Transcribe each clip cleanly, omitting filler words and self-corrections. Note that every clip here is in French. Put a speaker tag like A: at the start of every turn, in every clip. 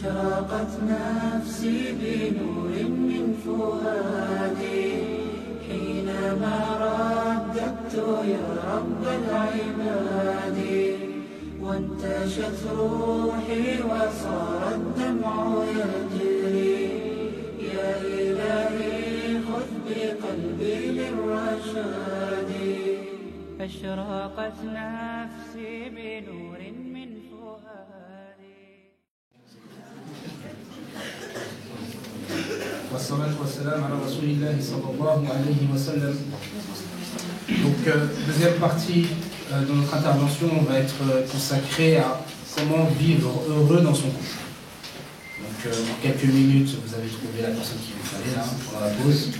A: أشرقت نفسي بنور من فؤادي حينما رددت يا رب العباد وانتشت روحي وصار الدمع يجري يا إلهي خذ بقلبي للرشاد أشرقت نفسي بنور من فؤادي.
B: والصلاة والسلام على رسول الله صلى الله alayhi wa sallam. Donc, deuxième partie de notre intervention va être consacrée à comment vivre heureux dans son couple. Donc, en quelques minutes, vous avez trouvé la personne qu'il vous fallait là, pendant la pause.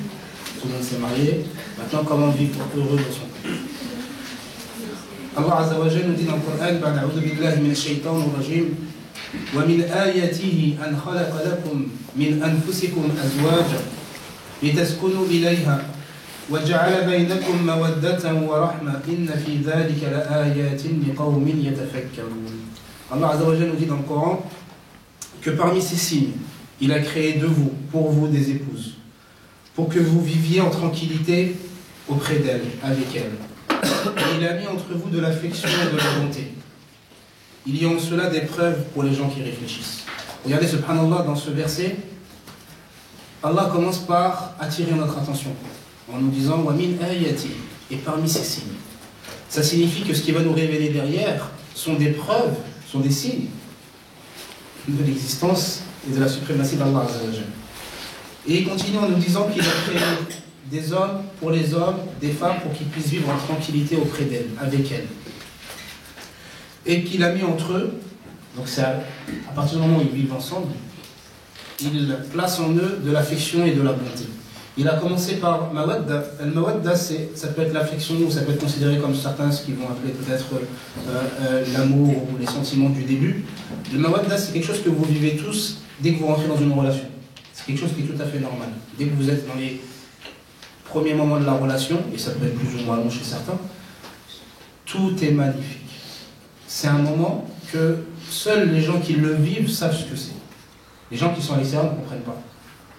B: Tout le monde s'est marié. Maintenant, comment vivre heureux dans son couple. Allah Azza wa Jalla nous dit dans le Coran, A'udhu billahi minash shaytanir rajim. ومن آياته أن خلق لكم من أنفسكم أزواجا لتسكنوا إليها وجعل بينكم مودة ورحمة إن في ذلك لآيات لقوم يتفكرون. Allah Azza wa Jalla nous dit dans le Coran que parmi ces signes, il a créé de vous, pour vous des épouses, pour que vous viviez en tranquillité auprès d'elles, avec elles. Et il a mis entre vous de l'affection et de la bonté. Il y a en cela des preuves pour les gens qui réfléchissent. Regardez, subhanallah, dans ce verset, Allah commence par attirer notre attention en nous disant « Wa min ayati » et parmi ces signes. Ça signifie que ce qui va nous révéler derrière sont des preuves, sont des signes de l'existence et de la suprématie d'Allah Azza wa Jalla. Et il continue en nous disant qu'il a créé des hommes pour les hommes, des femmes pour qu'ils puissent vivre en tranquillité auprès d'elles, avec elles. Et qu'il a mis entre eux, donc c'est à partir du moment où ils vivent ensemble, il place en eux de l'affection et de la bonté. Il a commencé par mawadda. Al-mawadda, ça peut être l'affection, ou ça peut être considéré comme certains, ce qu'ils vont appeler peut-être l'amour ou les sentiments du début. Le mawadda, c'est quelque chose que vous vivez tous dès que vous rentrez dans une relation. C'est quelque chose qui est tout à fait normal. Dès que vous êtes dans les premiers moments de la relation, et ça peut être plus ou moins long chez certains, tout est magnifique. C'est un moment que seuls les gens qui le vivent savent ce que c'est. Les gens qui sont à l'extérieur ne comprennent pas.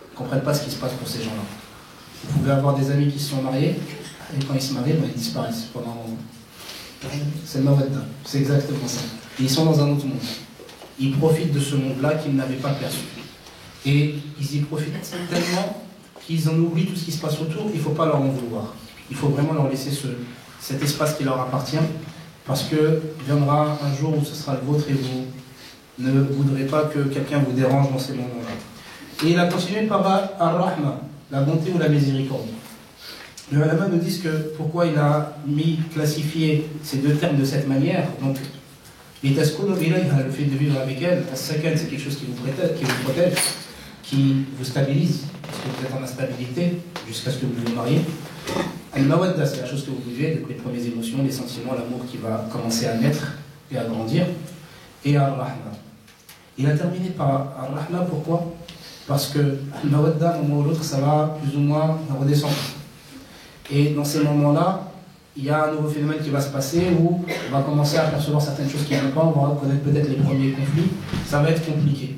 B: Ils ne comprennent pas ce qui se passe pour ces gens-là. Vous pouvez avoir des amis qui se sont mariés, et quand ils se marient, ils disparaissent pendant un moment. C'est le mawadda, c'est exactement ça. Et ils sont dans un autre monde. Ils profitent de ce monde-là qu'ils n'avaient pas perçu. Et ils y profitent tellement qu'ils en oublient tout ce qui se passe autour, il ne faut pas leur en vouloir. Il faut vraiment leur laisser cet espace qui leur appartient. Parce que viendra un jour où ce sera le vôtre et vous ne voudrez pas que quelqu'un vous dérange dans ces moments-là. Et il a continué par Ar-Rahma, la bonté ou la miséricorde. Les ulama nous disent que pourquoi il a classifié ces deux termes de cette manière. Donc, le fait de vivre avec elle, As-Sakan, c'est quelque chose qui vous protège, qui vous stabilise, parce que vous êtes en instabilité jusqu'à ce que vous vous mariez. Al-Mawadda, c'est la chose que vous vivez, donc les premières émotions, les sentiments, l'amour qui va commencer à naître et à grandir. Et Ar-Rahma. Il a terminé par Ar-Rahma, pourquoi? Parce que Al-Mawadda, un moment ou l'autre, ça va plus ou moins redescendre. Et dans ces moments-là, il y a un nouveau phénomène qui va se passer où on va commencer à percevoir certaines choses qui ne vont pas, on va connaître peut-être les premiers conflits, ça va être compliqué.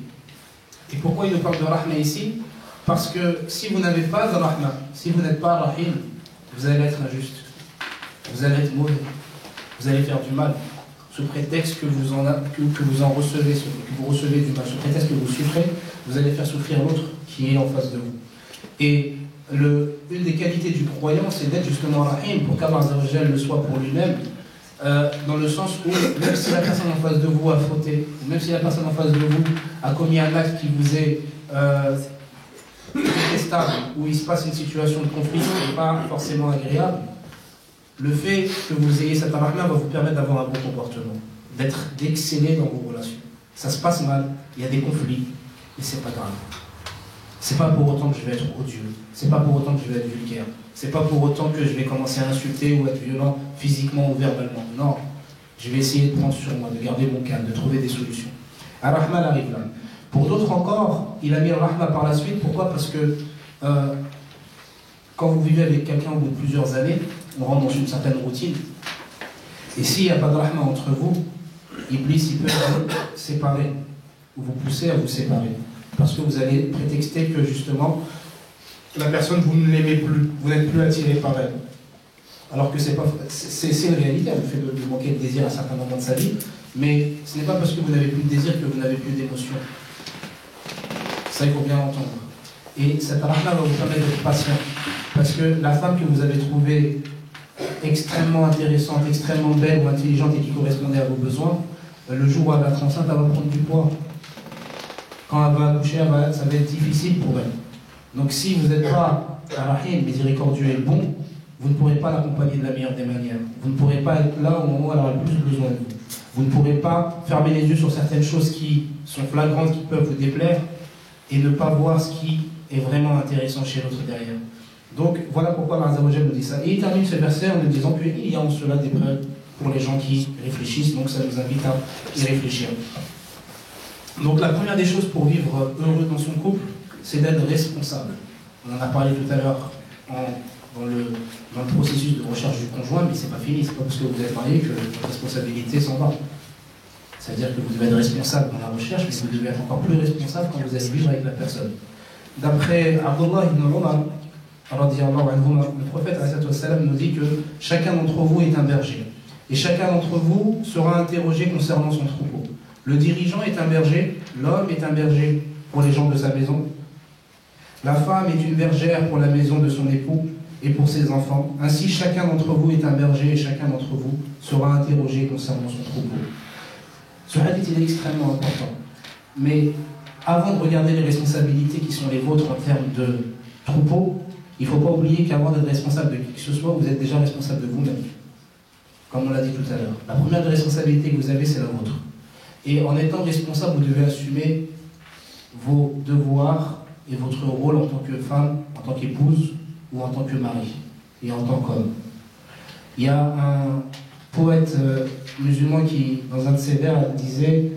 B: Et pourquoi il nous parle de Rahma ici? Parce que si vous n'avez pas de Rahma, si vous n'êtes pas Rahim, vous allez être injuste, vous allez être mauvais, vous allez faire du mal, sous prétexte que vous en recevez, que vous recevez du mal, sous prétexte que vous souffrez, vous allez faire souffrir l'autre qui est en face de vous. Et une des qualités du croyant, c'est d'être justement Rahim, pour qu'Allah le soit pour lui-même, dans le sens où, même si la personne en face de vous a fauté, même si la personne en face de vous a commis un acte qui vous est détestable, où il se passe une situation de conflit qui n'est pas forcément agréable, le fait que vous ayez cette rahma va vous permettre d'avoir un bon comportement, d'exceller dans vos relations. Ça se passe mal, il y a des conflits, mais c'est pas grave. C'est pas pour autant que je vais être odieux, c'est pas pour autant que je vais être vulgaire, c'est pas pour autant que je vais commencer à insulter ou être violent physiquement ou verbalement. Non, je vais essayer de prendre sur moi, de garder mon calme, de trouver des solutions. Ar-Rahman arrive là. Pour d'autres encore, il a mis le Rahma par la suite. Pourquoi? Parce que quand vous vivez avec quelqu'un au bout de plusieurs années, on rentre dans une certaine routine. Et s'il n'y a pas de Rahma entre vous, Iblis il peut vous séparer. vous poussez à vous séparer. Parce que vous allez prétexter que justement, la personne, vous ne l'aimez plus, vous n'êtes plus attiré par elle. Alors que c'est une réalité, le fait de manquer de désir à certains moments de sa vie, mais ce n'est pas parce que vous n'avez plus de désir que vous n'avez plus d'émotion. Ça, il faut bien l'entendre. Et cette araf-là va vous permettre d'être patient. Parce que la femme que vous avez trouvée extrêmement intéressante, extrêmement belle ou intelligente et qui correspondait à vos besoins, le jour où elle va être enceinte, elle va prendre du poids. Quand elle va accoucher, ça va être difficile pour elle. Donc si vous n'êtes pas rahim, miséricordieux et bon, vous ne pourrez pas l'accompagner de la meilleure des manières. Vous ne pourrez pas être là au moment où elle aura le plus besoin de vous. Vous ne pourrez pas fermer les yeux sur certaines choses qui sont flagrantes, qui peuvent vous déplaire, et ne pas voir ce qui est vraiment intéressant chez l'autre derrière. Donc voilà pourquoi Allah Azza wa Jalla nous dit ça. Et il termine ce verset en nous disant qu'il y a en cela des preuves pour les gens qui réfléchissent, donc ça nous invite à y réfléchir. Donc la première des choses pour vivre heureux dans son couple, c'est d'être responsable. On en a parlé tout à l'heure dans le processus de recherche du conjoint, mais c'est pas fini, c'est pas parce que vous êtes marié que votre responsabilité s'en va. C'est-à-dire que vous devez être responsable dans la recherche, mais vous devez être encore plus responsable quand vous allez vivre avec la personne. D'après Abdullah ibn Umar, le prophète nous dit que chacun d'entre vous est un berger. Et chacun d'entre vous sera interrogé concernant son troupeau. Le dirigeant est un berger, l'homme est un berger pour les gens de sa maison. La femme est une bergère pour la maison de son époux et pour ses enfants. Ainsi, chacun d'entre vous est un berger et chacun d'entre vous sera interrogé concernant son troupeau. Ce hadith, il est extrêmement important. Mais avant de regarder les responsabilités qui sont les vôtres en termes de troupeau, il ne faut pas oublier qu'avant d'être responsable de qui que ce soit, vous êtes déjà responsable de vous-même. Comme on l'a dit tout à l'heure. La première des responsabilités que vous avez, c'est la vôtre. Et en étant responsable, vous devez assumer vos devoirs et votre rôle en tant que femme, en tant qu'épouse ou en tant que mari et en tant qu'homme. Il y a un poète musulman qui, dans un de ses vers, disait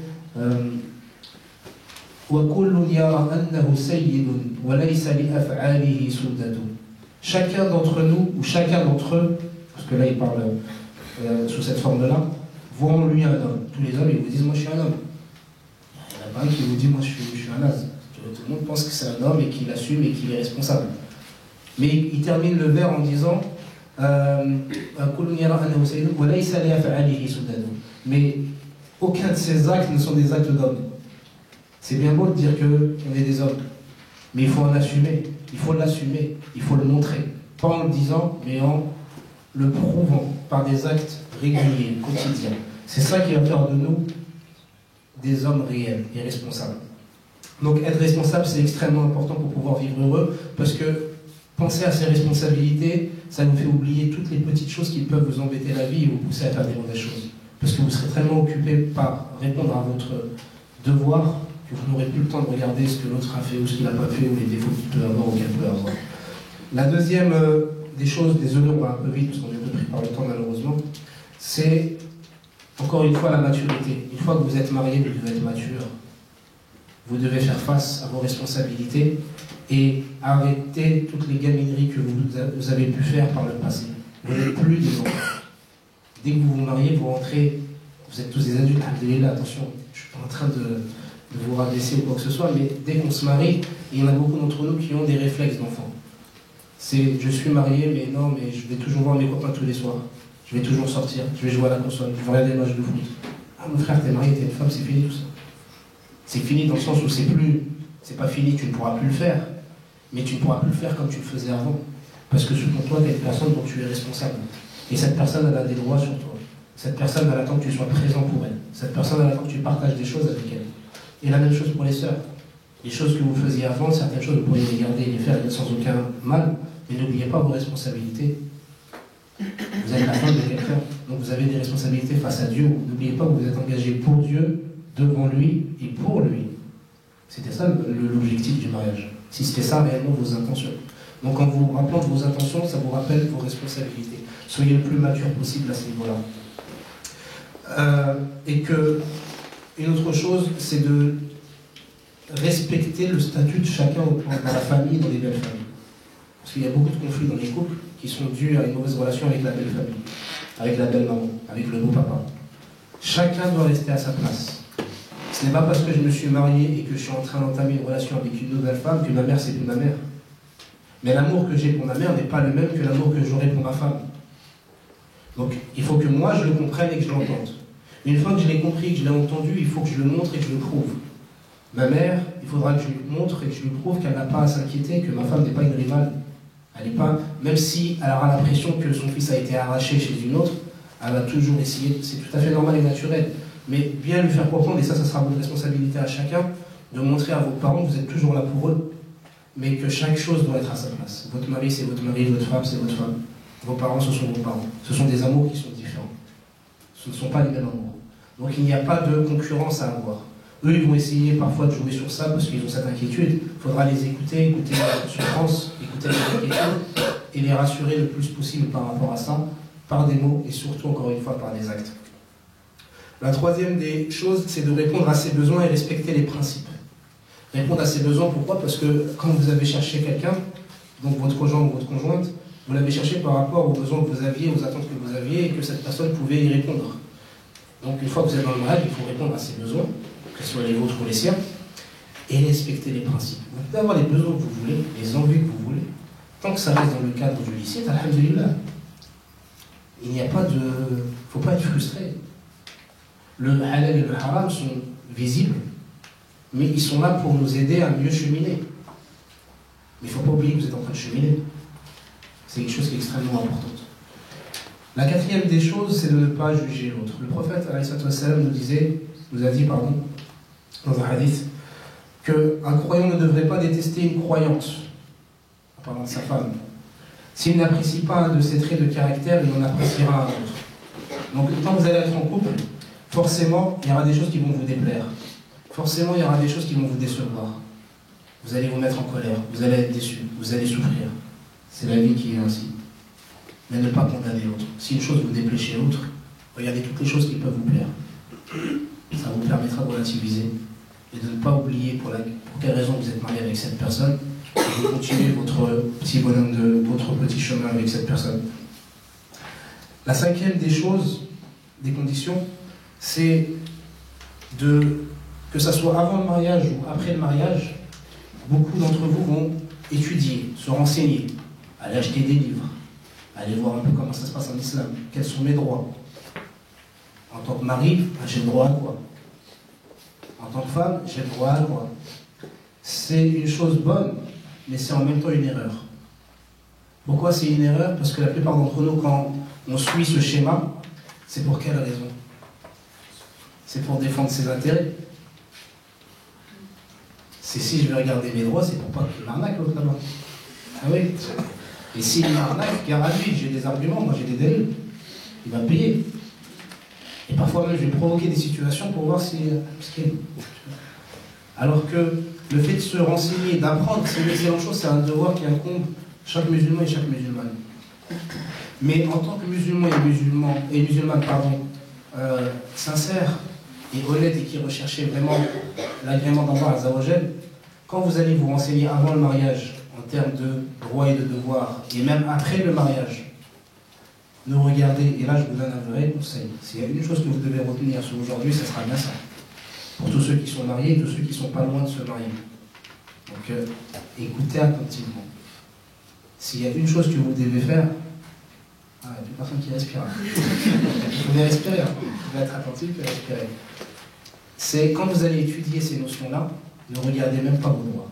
B: chacun d'entre nous, ou chacun d'entre eux, parce que là il parle sous cette forme-là, voit en lui un homme. Tous les hommes, ils vous disent, moi je suis un homme. Il n'y en a pas un qui vous dit, moi je suis un naze. Tout le monde pense que c'est un homme et qu'il assume et qu'il est responsable. Mais il termine le vers en disant, mais aucun de ces actes ne sont des actes d'hommes. C'est bien beau de dire qu'on est des hommes, mais il faut en assumer, il faut l'assumer, il faut le montrer. Pas en le disant, mais en le prouvant par des actes réguliers, quotidiens. C'est ça qui va faire de nous des hommes réels et responsables. Donc être responsable, c'est extrêmement important pour pouvoir vivre heureux, parce que penser à ses responsabilités, ça nous fait oublier toutes les petites choses qui peuvent vous embêter la vie et vous pousser à faire des mauvaises choses. Parce que vous serez tellement occupé par répondre à votre devoir que vous n'aurez plus le temps de regarder ce que l'autre a fait ou ce qu'il n'a pas fait ou les défauts qu'il peut avoir ou qu'elle peut avoir. La deuxième des choses, désolé, on va un peu vite parce qu'on est un peu pris par le temps malheureusement, c'est encore une fois la maturité. Une fois que vous êtes marié, vous devez être mature. Vous devez faire face à vos responsabilités et arrêter toutes les gamineries que vous avez pu faire par le passé. Vous n'êtes plus des enfants. Dès que vous vous mariez, vous rentrez, vous êtes tous des adultes, attention, je ne suis pas en train de vous rabaisser ou quoi que ce soit, mais dès qu'on se marie, il y en a beaucoup d'entre nous qui ont des réflexes d'enfants. C'est, je suis marié, mais non, mais je vais toujours voir mes copains tous les soirs. Je vais toujours sortir, je vais jouer à la console, je vais regarder des matchs de foot. Ah mon frère, t'es marié, t'es une femme, c'est fini tout ça. C'est fini dans le sens où c'est pas fini, tu ne pourras plus le faire, mais tu ne pourras plus le faire comme tu le faisais avant. Parce que sous ton toit, tu es une personne dont tu es responsable. Et cette personne, elle a des droits sur toi. Cette personne, elle attend que tu sois présent pour elle. Cette personne, elle attend que tu partages des choses avec elle. Et la même chose pour les sœurs. Les choses que vous faisiez avant, certaines choses, vous pourriez les garder et les faire sans aucun mal, mais n'oubliez pas vos responsabilités. Vous êtes la femme de quelqu'un, donc vous avez des responsabilités face à Dieu. N'oubliez pas que vous êtes engagé pour Dieu, devant lui et pour lui. C'était ça l'objectif du mariage. Si c'était ça réellement vos intentions. Donc en vous rappelant de vos intentions, ça vous rappelle vos responsabilités. Soyez le plus mature possible à ce niveau-là. Et que une autre chose, c'est de respecter le statut de chacun dans la famille, dans les belles familles. Parce qu'il y a beaucoup de conflits dans les couples qui sont dus à une mauvaise relation avec la belle famille, avec la belle maman, avec le beau papa. Chacun doit rester à sa place. Ce n'est pas parce que je me suis marié et que je suis en train d'entamer une relation avec une nouvelle femme que ma mère c'est plus ma mère. Mais l'amour que j'ai pour ma mère n'est pas le même que l'amour que j'aurai pour ma femme. Donc il faut que moi je le comprenne et que je l'entende. Une fois que je l'ai compris, que je l'ai entendu, il faut que je le montre et que je le prouve. Ma mère, il faudra que je lui montre et que je lui prouve qu'elle n'a pas à s'inquiéter, que ma femme n'est pas une rivale. Elle n'est pas, même si elle aura l'impression que son fils a été arraché chez une autre, elle va toujours essayer, c'est tout à fait normal et naturel. Mais bien lui faire comprendre, et ça sera votre responsabilité à chacun, de montrer à vos parents que vous êtes toujours là pour eux, mais que chaque chose doit être à sa place. Votre mari, c'est votre mari, votre femme, c'est votre femme. Vos parents, ce sont vos parents. Ce sont des amours qui sont différents. Ce ne sont pas les mêmes amours. Donc il n'y a pas de concurrence à avoir. Eux, ils vont essayer parfois de jouer sur ça parce qu'ils ont cette inquiétude. Il faudra les écouter, écouter leur souffrance, écouter leurs inquiétudes et les rassurer le plus possible par rapport à ça, par des mots et surtout, encore une fois, par des actes. La troisième des choses, c'est de répondre à ses besoins et respecter les principes. Répondre à ses besoins, pourquoi? Parce que quand vous avez cherché quelqu'un, donc votre conjoint ou votre conjointe, vous l'avez cherché par rapport aux besoins que vous aviez, aux attentes que vous aviez et que cette personne pouvait y répondre. Donc une fois que vous êtes dans le mariage, il faut répondre à ses besoins, que ce soit les vôtres ou les siens, et respecter les principes. Vous pouvez avoir les besoins que vous voulez, les envies que vous voulez, tant que ça reste dans le cadre du lycée, alhamdulillah. Il n'y a pas de... Il ne faut pas être frustré. Le halal et le haram sont visibles, mais ils sont là pour nous aider à mieux cheminer. Mais il ne faut pas oublier que vous êtes en train de cheminer. C'est quelque chose qui est extrêmement important. La quatrième des choses, c'est de ne pas juger l'autre. Le prophète nous a dit dans un hadith, qu'un croyant ne devrait pas détester une croyante, en parlant de sa femme. S'il n'apprécie pas un de ses traits de caractère, il en appréciera un autre. Donc quand vous allez être en couple, forcément, il y aura des choses qui vont vous déplaire. Forcément, il y aura des choses qui vont vous décevoir. Vous allez vous mettre en colère, vous allez être déçu, vous allez souffrir. C'est la vie qui est ainsi. Mais ne pas condamner l'autre. Si une chose vous déplaît chez l'autre, regardez toutes les choses qui peuvent vous plaire. Ça vous permettra de relativiser et de ne pas oublier pour quelle raison vous êtes marié avec cette personne et de continuer votre petit bonhomme votre petit chemin avec cette personne. La cinquième des choses, des conditions, c'est que ça soit avant le mariage ou après le mariage, beaucoup d'entre vous vont étudier, se renseigner, aller acheter des livres, aller voir un peu comment ça se passe en islam, quels sont mes droits. En tant que mari, j'ai le droit à quoi? En tant que femme, j'ai le droit à quoi? C'est une chose bonne, mais c'est en même temps une erreur. Pourquoi c'est une erreur? Parce que la plupart d'entre nous, quand on suit ce schéma, c'est pour quelle raison? C'est pour défendre ses intérêts. C'est si je vais regarder mes droits, c'est pour pas qu'il m'arnaque l'autre là-bas. Ah oui. Et s'il m'arnaque, gare à lui, j'ai des arguments, moi j'ai des délais. Il va me payer. Et parfois même, je vais provoquer des situations pour voir si... Alors que le fait de se renseigner, d'apprendre, c'est une excellente chose, c'est un devoir qui incombe chaque musulman et chaque musulmane. Mais en tant que musulman et musulmane, sincère et honnête et qui recherchait vraiment l'agrément d'Allah Azzawajal, quand vous allez vous renseigner avant le mariage, en termes de droits et de devoirs, et même après le mariage, ne regardez, et là je vous donne un vrai conseil, s'il y a une chose que vous devez retenir sur aujourd'hui, ce sera bien ça. Pour tous ceux qui sont mariés et tous ceux qui ne sont pas loin de se marier. Donc écoutez attentivement. S'il y a une chose que vous devez faire, il n'y a plus personne qui respire. Vous devez respirer, vous devez être attentif et respirer. C'est quand vous allez étudier ces notions-là, ne regardez même pas vos droits.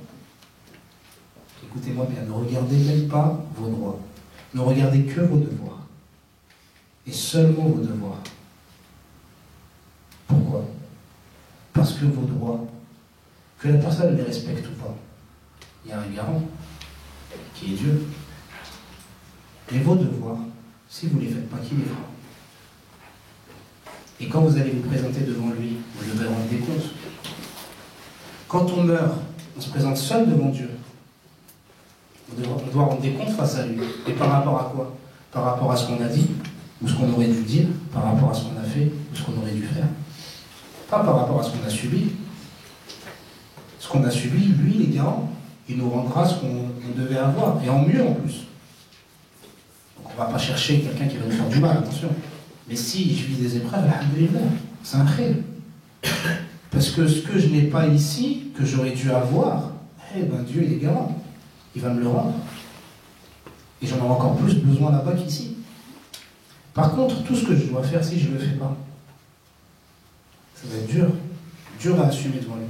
B: Écoutez-moi bien, ne regardez même pas vos droits. Ne regardez que vos devoirs. Et seulement vos devoirs. Pourquoi? Parce que vos droits, que la personne les respecte ou pas, il y a un garant, qui est Dieu. Et vos devoirs, si vous ne les faites pas, qui les fera? Et quand vous allez vous présenter devant lui, vous devez rendre des comptes. Quand on meurt, on se présente seul devant Dieu. On doit rendre des comptes face à lui. Et par rapport à quoi? Par rapport à ce qu'on a dit, ou ce qu'on aurait dû dire, par rapport à ce qu'on a fait, ou ce qu'on aurait dû faire. Pas par rapport à ce qu'on a subi. Ce qu'on a subi, lui, il est garant. Il nous rendra ce qu'on devait avoir, et en mieux en plus. Donc on ne va pas chercher quelqu'un qui va nous faire du mal, attention. Mais si je vis des épreuves, alhamdulillah, c'est un khayr. Parce que ce que je n'ai pas ici, que j'aurais dû avoir, eh ben Dieu il est garant, il va me le rendre. Et j'en aurai encore plus besoin là-bas qu'ici. Par contre, tout ce que je dois faire, si je ne le fais pas, ça va être dur à assumer devant lui.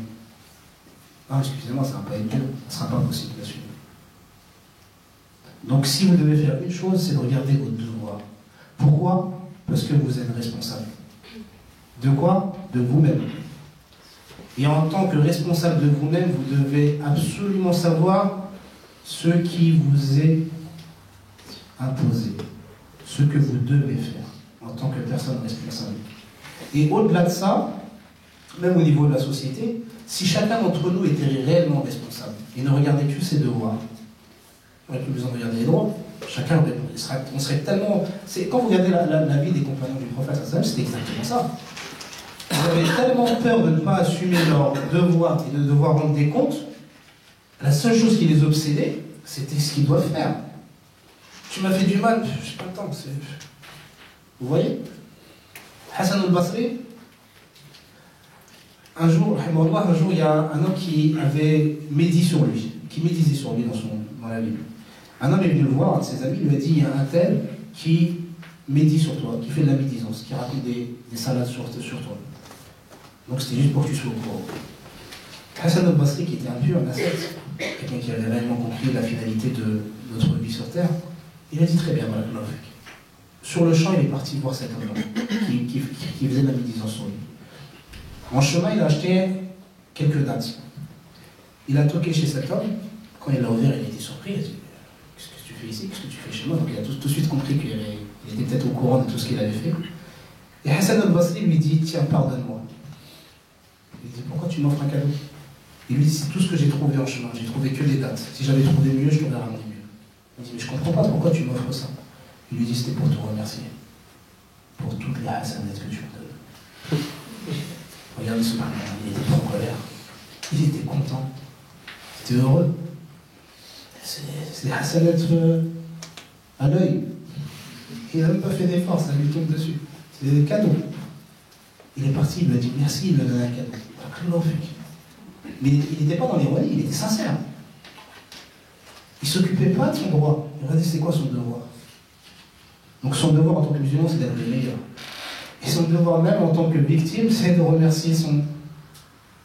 B: Ah, excusez-moi, ça ne va pas être dur, ça ne sera pas possible d'assumer. Donc si vous devez faire une chose, c'est de regarder votre devoir. Pourquoi? Parce que vous êtes responsable. De quoi? De vous-même. Et en tant que responsable de vous-même, vous devez absolument savoir ce qui vous est imposé, ce que vous devez faire en tant que personne responsable. Et au-delà de ça, même au niveau de la société, si chacun d'entre nous était réellement responsable et ne regardait que ses devoirs, on n'aurait plus besoin de regarder les droits. Chacun, on serait tellement... Quand vous regardez la vie des compagnons du prophète, c'était exactement ça. Ils avaient tellement peur de ne pas assumer leurs devoirs et de devoir rendre des comptes, la seule chose qui les obsédait, c'était ce qu'ils doivent faire. Tu m'as fait du mal, je n'ai pas le temps. Vous voyez? Hassan al-Basri, un jour, il y a un homme qui avait médit sur lui, qui médisait sur lui dans la Bible. Un homme est venu le voir, un de ses amis, lui a dit, il y a un tel qui médit sur toi, qui fait de la médisance, qui raconte des salades sur toi. Donc c'était juste pour que tu sois au courant. Hassan al-Basri, qui était un pur, un ascète, quelqu'un qui avait réellement compris la finalité de notre vie sur terre, il a dit très bien, voilà, sur le champ, il est parti voir cet homme qui faisait de la médisance sur lui. En chemin, il a acheté quelques dates. Il a toqué chez cet homme. Quand il l'a ouvert, il a été surpris. Il a dit, qu'est-ce que tu fais ici? Qu'est-ce que tu fais chez moi? Donc il a tout de suite compris qu'il était peut-être au courant de tout ce qu'il avait fait. Et Hassan al-Basri lui dit, tiens, pardonne-moi. Il dit, pourquoi tu m'offres un cadeau? Il lui dit, c'est tout ce que j'ai trouvé en chemin. J'ai trouvé que des dates. Si j'avais trouvé mieux, je t'aurais ramené mieux. Il dit, mais je ne comprends pas pourquoi tu m'offres ça. Il lui dit, c'était pour te remercier. Pour toutes les hassanettes que tu me donnes. Regardez ce moment, il était pas en colère. Il était content. Il était heureux. C'est des hassanettes à l'œil. Il n'a même pas fait d'effort, ça lui tombe dessus. C'est des cadeaux. Il est parti, il lui a dit merci, il lui a donné un cadeau. Mais il n'était pas dans l'ironie, il était sincère. Il ne s'occupait pas de son droit. Il a dit c'est quoi son devoir? Donc son devoir en tant que musulman, c'est d'être le meilleur. Et son devoir même en tant que victime, c'est de remercier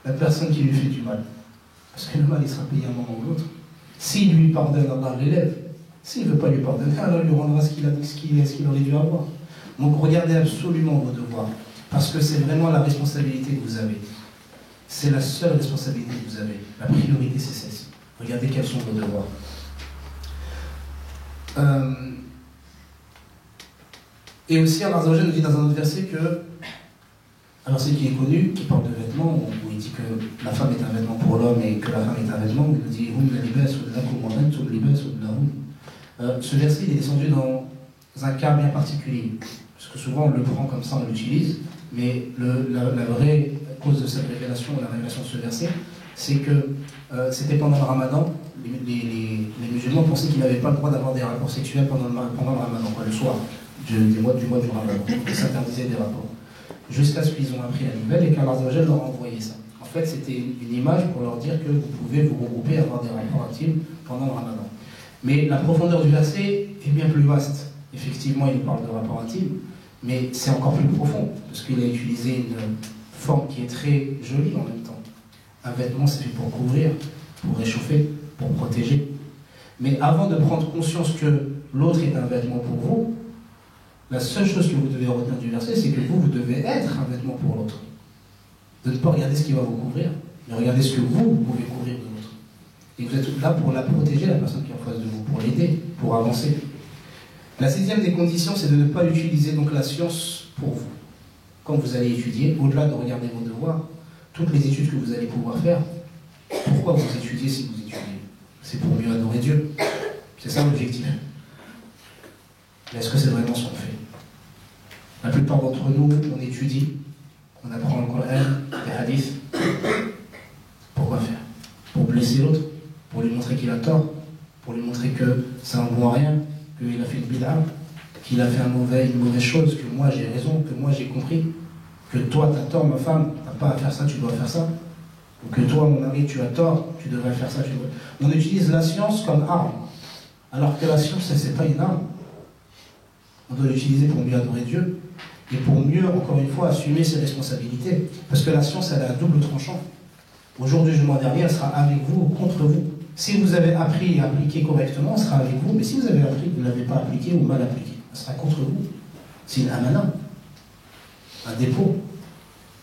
B: la personne qui lui fait du mal. Parce que le mal, il sera payé un moment ou l'autre. S'il lui pardonne, Allah l'élève. S'il ne veut pas lui pardonner, alors il lui rendra ce qu'il aurait dû avoir. Donc regardez absolument vos devoirs. Parce que c'est vraiment la responsabilité que vous avez. C'est la seule responsabilité que vous avez. La priorité, c'est celle-ci. Regardez quels sont vos devoirs. Et aussi, Allah nous dit dans un autre verset que, un verset qui est connu, qui parle de vêtements, où il dit que la femme est un vêtement pour l'homme et que la femme est un vêtement, où il dit ce verset il est descendu dans un cas bien particulier. Parce que souvent on le prend comme ça, on l'utilise, mais la vraie cause de cette révélation, la révélation de ce verset, c'est que c'était pendant le ramadan, les musulmans pensaient qu'ils n'avaient pas le droit d'avoir des rapports sexuels pendant le ramadan, le soir. Du mois du ramadan. Ils s'interdisaient des rapports. Jusqu'à ce qu'ils ont appris la nouvelle et qu'Allah leur a envoyé ça. En fait, c'était une image pour leur dire que vous pouvez vous regrouper et avoir des rapports intimes pendant le ramadan. Mais la profondeur du verset est bien plus vaste. Effectivement, il parle de rapports intimes, mais c'est encore plus profond, parce qu'il a utilisé une forme qui est très jolie en même temps. Un vêtement, c'est fait pour couvrir, pour réchauffer, pour protéger. Mais avant de prendre conscience que l'autre est un vêtement pour vous, la seule chose que vous devez retenir du verset, c'est que vous devez être un vêtement pour l'autre. De ne pas regarder ce qui va vous couvrir, mais regarder ce que vous pouvez couvrir de l'autre. Et vous êtes là pour la protéger, la personne qui est en face de vous, pour l'aider, pour avancer. La 6e des conditions, c'est de ne pas utiliser donc la science pour vous. Quand vous allez étudier, au-delà de regarder vos devoirs, toutes les études que vous allez pouvoir faire, pourquoi vous étudiez si vous étudiez? C'est pour mieux adorer Dieu. C'est ça l'objectif. Mais est-ce que c'est vraiment ce qu'on fait? La plupart d'entre nous, on étudie, on apprend le Coran, les hadiths. Pourquoi faire? Pour blesser l'autre? Pour lui montrer qu'il a tort? Pour lui montrer que ça n'en vaut rien? Qu'il a fait une bid'a? Qu'il a fait une mauvaise chose? Que moi j'ai raison? Que moi j'ai compris? Que toi t'as tort, ma femme? T'as n'as pas à faire ça, tu dois faire ça. Ou que toi, mon mari, tu as tort, tu devrais faire ça, tu dois. On utilise la science comme arme. Alors que la science, c'est pas une arme. On doit l'utiliser pour mieux adorer Dieu. Et pour mieux, encore une fois, assumer ses responsabilités. Parce que la science, elle a un double tranchant. Aujourd'hui, le mois dernier, elle sera avec vous ou contre vous. Si vous avez appris et appliqué correctement, elle sera avec vous. Mais si vous avez appris que vous ne l'avez pas appliqué ou mal appliqué, elle sera contre vous. C'est une amana, un dépôt.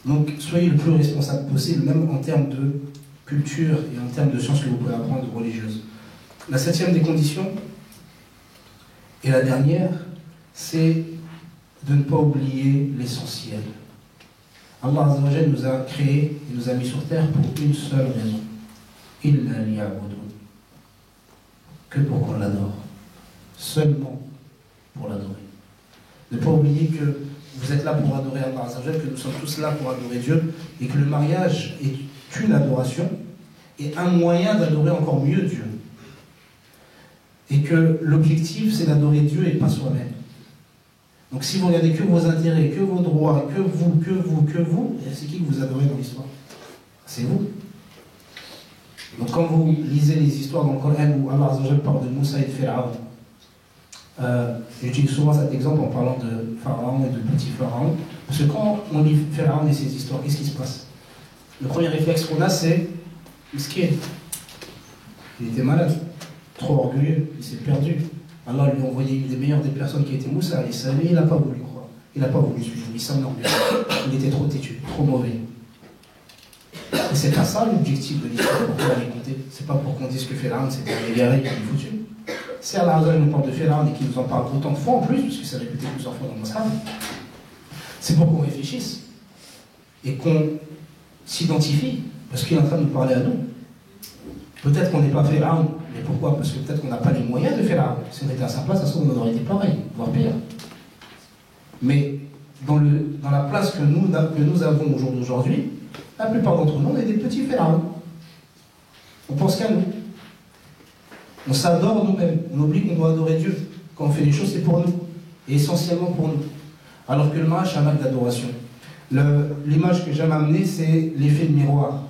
B: Donc, soyez le plus responsable possible, même en termes de culture et en termes de sciences que vous pouvez apprendre religieuses. La 7e des conditions, et la dernière, c'est de ne pas oublier l'essentiel. Allah Azza wa Jalla nous a créés et nous a mis sur terre pour une seule raison. Illa liya'budun. Que pour qu'on l'adore. Seulement pour l'adorer. Ne pas oublier que vous êtes là pour adorer Allah Azza wa Jalla, que nous sommes tous là pour adorer Dieu, et que le mariage est une adoration et un moyen d'adorer encore mieux Dieu. Et que l'objectif, c'est d'adorer Dieu et pas soi-même. Donc si vous regardez que vos intérêts, que vos droits, que vous, c'est qui que vous adorez dans l'histoire? C'est vous. Donc quand vous lisez les histoires dans le Coran où Allah Azza wa Jalla parle de Moussa et de Pharaon, j'utilise souvent cet exemple en parlant de Pharaon et de petit Pharaon, parce que quand on lit Pharaon et ses histoires, qu'est-ce qui se passe? Le premier réflexe qu'on a, c'est Miskin. Il était malade, trop orgueilleux, il s'est perdu. Allah lui a envoyé une des meilleures des personnes qui était Moussa, et ça, il n'a pas voulu croire. Il n'a pas voulu suivre, il s'en orgueilleux. Il était trop têtu, trop mauvais. Et c'est pas ça l'objectif de l'histoire, pourquoi elle est comptée. C'est pas pour qu'on dise que Pharaon c'était un égaré qui est foutu. Si Allah nous parle de Pharaon et qu'il nous en parle autant de fois en plus, puisque c'est répété plusieurs fois dans le Mosaf, c'est pour qu'on réfléchisse et qu'on s'identifie, parce qu'il est en train de nous parler à nous. Peut-être qu'on n'est pas Pharaon, mais pourquoi? Parce que peut-être qu'on n'a pas les moyens de Pharaon. Si on était à sa place, on aurait été pareil, voire pire. Mais dans la place que nous avons au jour d'aujourd'hui, la plupart d'entre nous, on est des petits Pharaons. On pense qu'à nous. On s'adore nous-mêmes. On oublie qu'on doit adorer Dieu. Quand on fait des choses, c'est pour nous. Et essentiellement pour nous. Alors que le mariage, c'est un acte d'adoration. L'image que j'aime amener, c'est l'effet de miroir.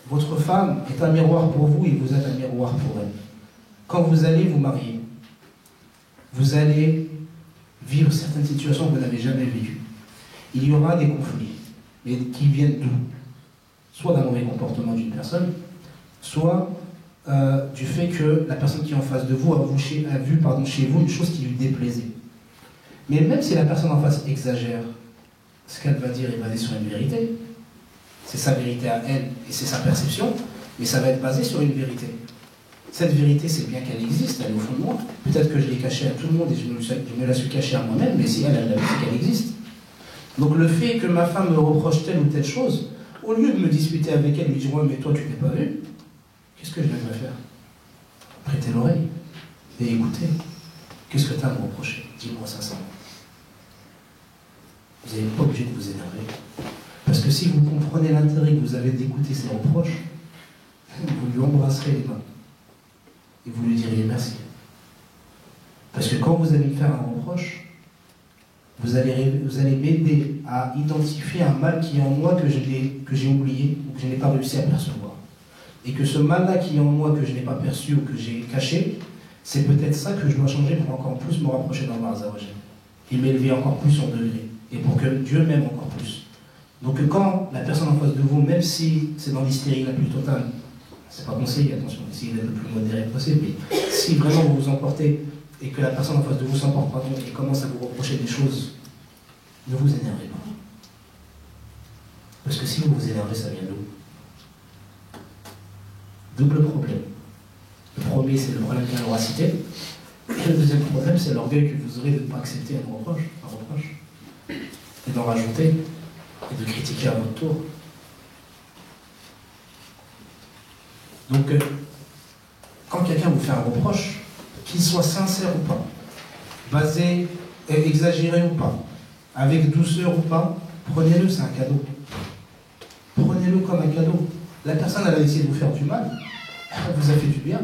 B: Votre femme est un miroir pour vous et vous êtes un miroir pour elle. Quand vous allez vous marier, vous allez vivre certaines situations que vous n'avez jamais vécues. Il y aura des conflits, mais qui viennent d'où? Soit d'un mauvais comportement d'une personne, soit du fait que la personne qui est en face de vous a vu chez vous une chose qui lui déplaisait. Mais même si la personne en face exagère, ce qu'elle va dire est basé sur une vérité. C'est sa vérité à elle et c'est sa perception, mais ça va être basé sur une vérité. Cette vérité, c'est bien qu'elle existe, elle est au fond de moi. Peut-être que je l'ai cachée à tout le monde et je me la suis cachée à moi-même, mais si elle l'a vu, c'est qu'elle existe. Donc le fait que ma femme me reproche telle ou telle chose, au lieu de me disputer avec elle, lui dire ouais, mais toi tu n'es pas vu, qu'est-ce que je devrais faire? Prêter l'oreille et écouter. Qu'est-ce que tu as à me reprocher? Dis-moi sincèrement. Vous n'êtes pas obligé de vous énerver. Parce que si vous comprenez l'intérêt que vous avez d'écouter ses reproches, vous lui embrasserez les mains. Et vous lui diriez merci. Parce que quand vous allez me faire un reproche, vous allez m'aider à identifier un mal qui est en moi que j'ai oublié ou que je n'ai pas réussi à percevoir. Et que ce mal-là qui est en moi que je n'ai pas perçu ou que j'ai caché, c'est peut-être ça que je dois changer pour encore plus me rapprocher d'Allah Azza wa Jalla. Et m'élever encore plus en degré. Et pour que Dieu m'aime encore plus. Donc quand la personne en face de vous, même si c'est dans l'hystérie la plus totale, c'est pas conseillé, attention, essayez d'être le plus modéré possible, mais si vraiment vous vous emportez et que la personne en face de vous s'emporte pas compte et commence à vous reprocher des choses, ne vous énervez pas. Parce que si vous vous énervez, ça vient d'où? Double problème. Le premier, c'est le problème qu'on aura cité. Et le deuxième problème, c'est l'orgueil que vous aurez de ne pas accepter un reproche. Et d'en rajouter. Et de critiquer à votre tour. Donc, quand quelqu'un vous fait un reproche, qu'il soit sincère ou pas, basé, exagéré ou pas, avec douceur ou pas, prenez-le, c'est un cadeau. Prenez-le comme un cadeau. La personne, elle a essayé de vous faire du mal, elle vous a fait du bien.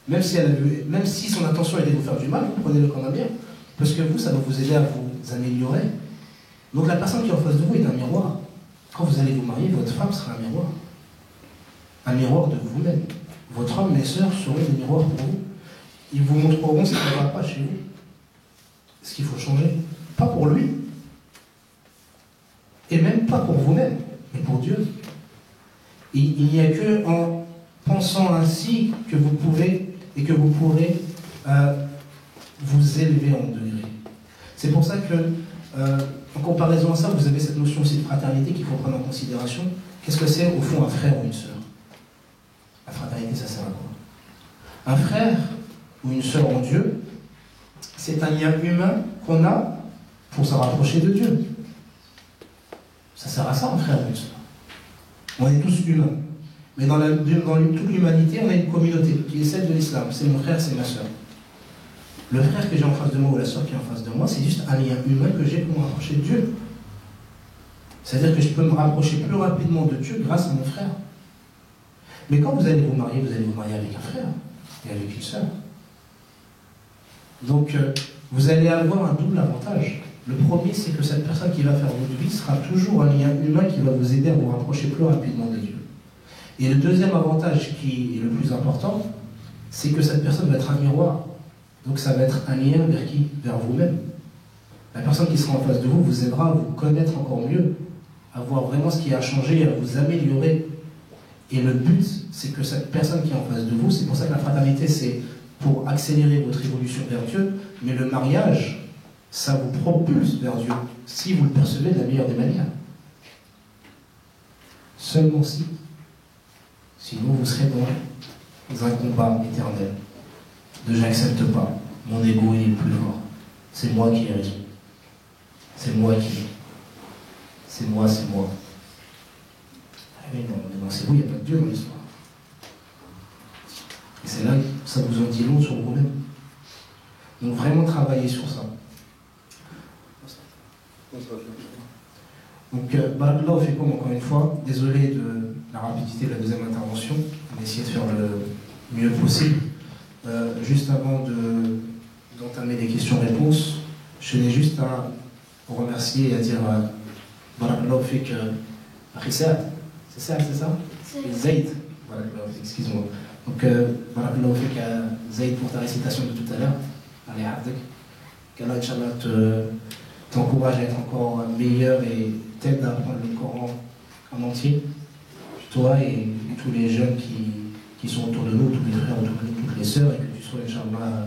B: Même si son intention était de vous faire du mal, prenez-le comme un bien. Parce que vous, ça va vous aider à vous améliorer. Donc la personne qui est en face de vous est un miroir. quand vous allez vous marier, votre femme sera un miroir de vous-même. Votre homme, mes sœurs, seront des miroirs pour vous. Ils vous montreront ce qui ne va pas chez vous, ce qu'il faut changer. Pas pour lui, et même pas pour vous-même, mais pour Dieu. Et il n'y a que en pensant ainsi que vous pouvez et que vous pourrez vous élever en degré. C'est pour ça que, en comparaison à ça, vous avez cette notion aussi de fraternité qu'il faut prendre en considération. Qu'est-ce que c'est au fond un frère ou une sœur? La fraternité, ça sert à quoi? Un frère ou une sœur en Dieu, c'est un lien humain qu'on a pour se rapprocher de Dieu. Ça sert à ça, un frère ou une sœur. On est tous humains. Mais dans toute l'humanité, on a une communauté qui est celle de l'islam. C'est mon frère, c'est ma sœur. Le frère que j'ai en face de moi ou la sœur qui est en face de moi, c'est juste un lien humain que j'ai pour me rapprocher de Dieu. C'est-à-dire que je peux me rapprocher plus rapidement de Dieu grâce à mon frère. Mais quand vous allez vous marier avec un frère et avec une sœur. Donc, vous allez avoir un double avantage. Le premier, c'est que cette personne qui va faire votre vie sera toujours un lien humain qui va vous aider à vous rapprocher plus rapidement de Dieu. Et le deuxième avantage qui est le plus important, c'est que cette personne va être un miroir. Donc ça va être un lien vers qui? Vers vous-même. La personne qui sera en face de vous vous aidera à vous connaître encore mieux, à voir vraiment ce qui a changé, à vous améliorer. Et le but, c'est que cette personne qui est en face de vous, c'est pour ça que la fraternité, c'est pour accélérer votre évolution vers Dieu, mais le mariage, ça vous propulse vers Dieu, si vous le percevez de la meilleure des manières. Seulement si. Sinon, vous serez dans un combat éternel. De j'accepte pas. Mon ego il est le plus fort. C'est moi qui ai raison. C'est moi qui. C'est moi. Ah mais non, c'est vous, il n'y a pas de Dieu dans l'histoire. Et c'est là que ça vous en dit long sur vous-même. Donc vraiment travailler sur ça. Donc, là, on fait comme encore une fois. Désolé de la rapidité de la deuxième intervention. On va essayer de faire le mieux possible. Juste avant d'entamer les questions-réponses, je tenais juste à vous remercier et à dire Barakallahu fik Khissad. C'est ça? Zayd. Voilà, excuse-moi. Donc, Barakallahu fik Zayd pour ta récitation de tout à l'heure. Allez, Abdek. Qu'Allah, Inch'Allah, t'encourage à être encore meilleur et t'aide à apprendre le Coran en entier. Toi et tous les jeunes qui sont autour de nous, tous les frères, toutes les sœurs, et que tu sois, Inch'Allah,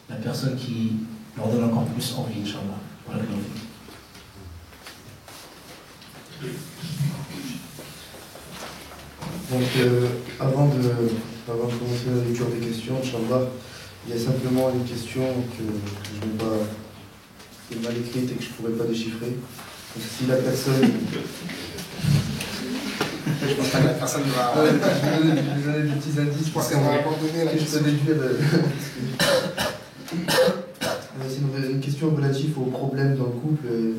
B: la personne qui leur donne encore plus envie, Inch'Allah. Voilà.
C: Donc, avant de commencer la lecture des questions, Inch'Allah, il y a simplement une question que je n'ai pas, qui est mal écrite et que je ne pourrais pas déchiffrer. Donc, si la personne...
B: Je pense pas que la personne va...
C: je vais vous donner des petits indices pour
B: qu'on va abandonner la question.
C: C'est une question relative aux problèmes dans le couple. Et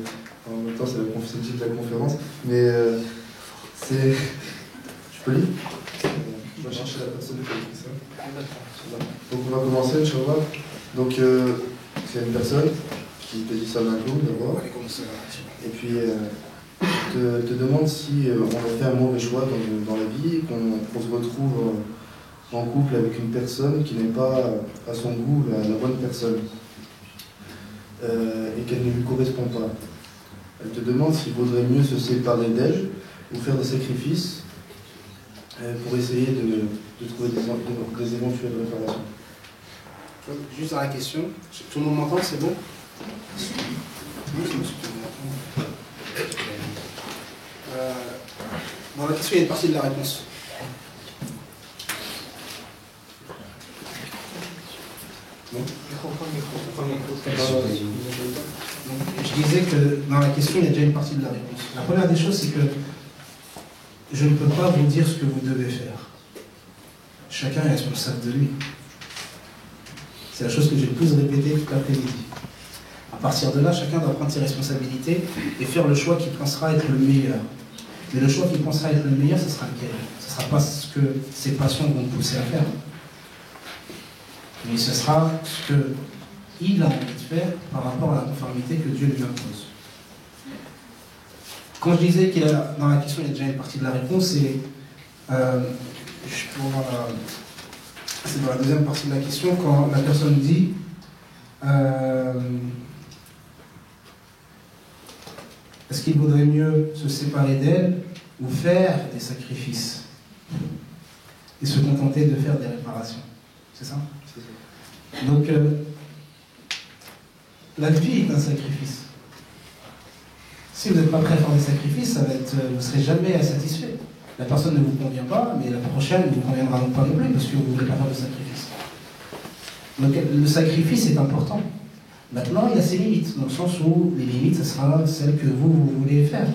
C: en même temps, c'est le titre de la conférence. Mais c'est... Je peux lire? Je vais chercher la personne qui a écrit ça. Donc on va commencer, Inch'Allah. Donc c'est une personne qui te dit ça maintenant d'abord. Et puis te demande si on a fait un mauvais choix dans la vie, qu'on se retrouve en couple avec une personne qui n'est pas à son goût la bonne personne et qu'elle ne lui correspond pas. Elle te demande s'il vaudrait mieux se séparer d'elle ou faire des sacrifices pour essayer de trouver des éventuelles réparations.
B: Juste dans la question, tout le monde m'entend, c'est bon? Dans la question, il y a une partie de la réponse. Bon. Je disais que dans la question, il y a déjà une partie de la réponse. La première des choses, c'est que je ne peux pas vous dire ce que vous devez faire. Chacun est responsable de lui. C'est la chose que j'ai le plus répétée toute l'après-midi. À partir de là, chacun doit prendre ses responsabilités et faire le choix qui pensera être le meilleur. Mais le choix qui pensera être le meilleur, ce sera lequel? Ce ne sera pas ce que ses passions vont le pousser à faire. Mais ce sera ce qu'il a envie de faire par rapport à la conformité que Dieu lui impose. Quand je disais qu'il y a, dans la question, il y a déjà une partie de la réponse, c'est c'est dans la deuxième partie de la question, quand la personne dit est-ce qu'il vaudrait mieux se séparer d'elle ou faire des sacrifices et se contenter de faire des réparations. C'est ça? C'est ça. Donc, la vie est un sacrifice. Si vous n'êtes pas prêt à faire des sacrifices, ça va être, vous ne serez jamais satisfait. La personne ne vous convient pas, mais la prochaine ne vous conviendra pas non plus parce que vous ne voulez pas faire de sacrifice. Donc le sacrifice est important. Maintenant, il y a ses limites, dans le sens où les limites, ce sera celles que vous voulez faire.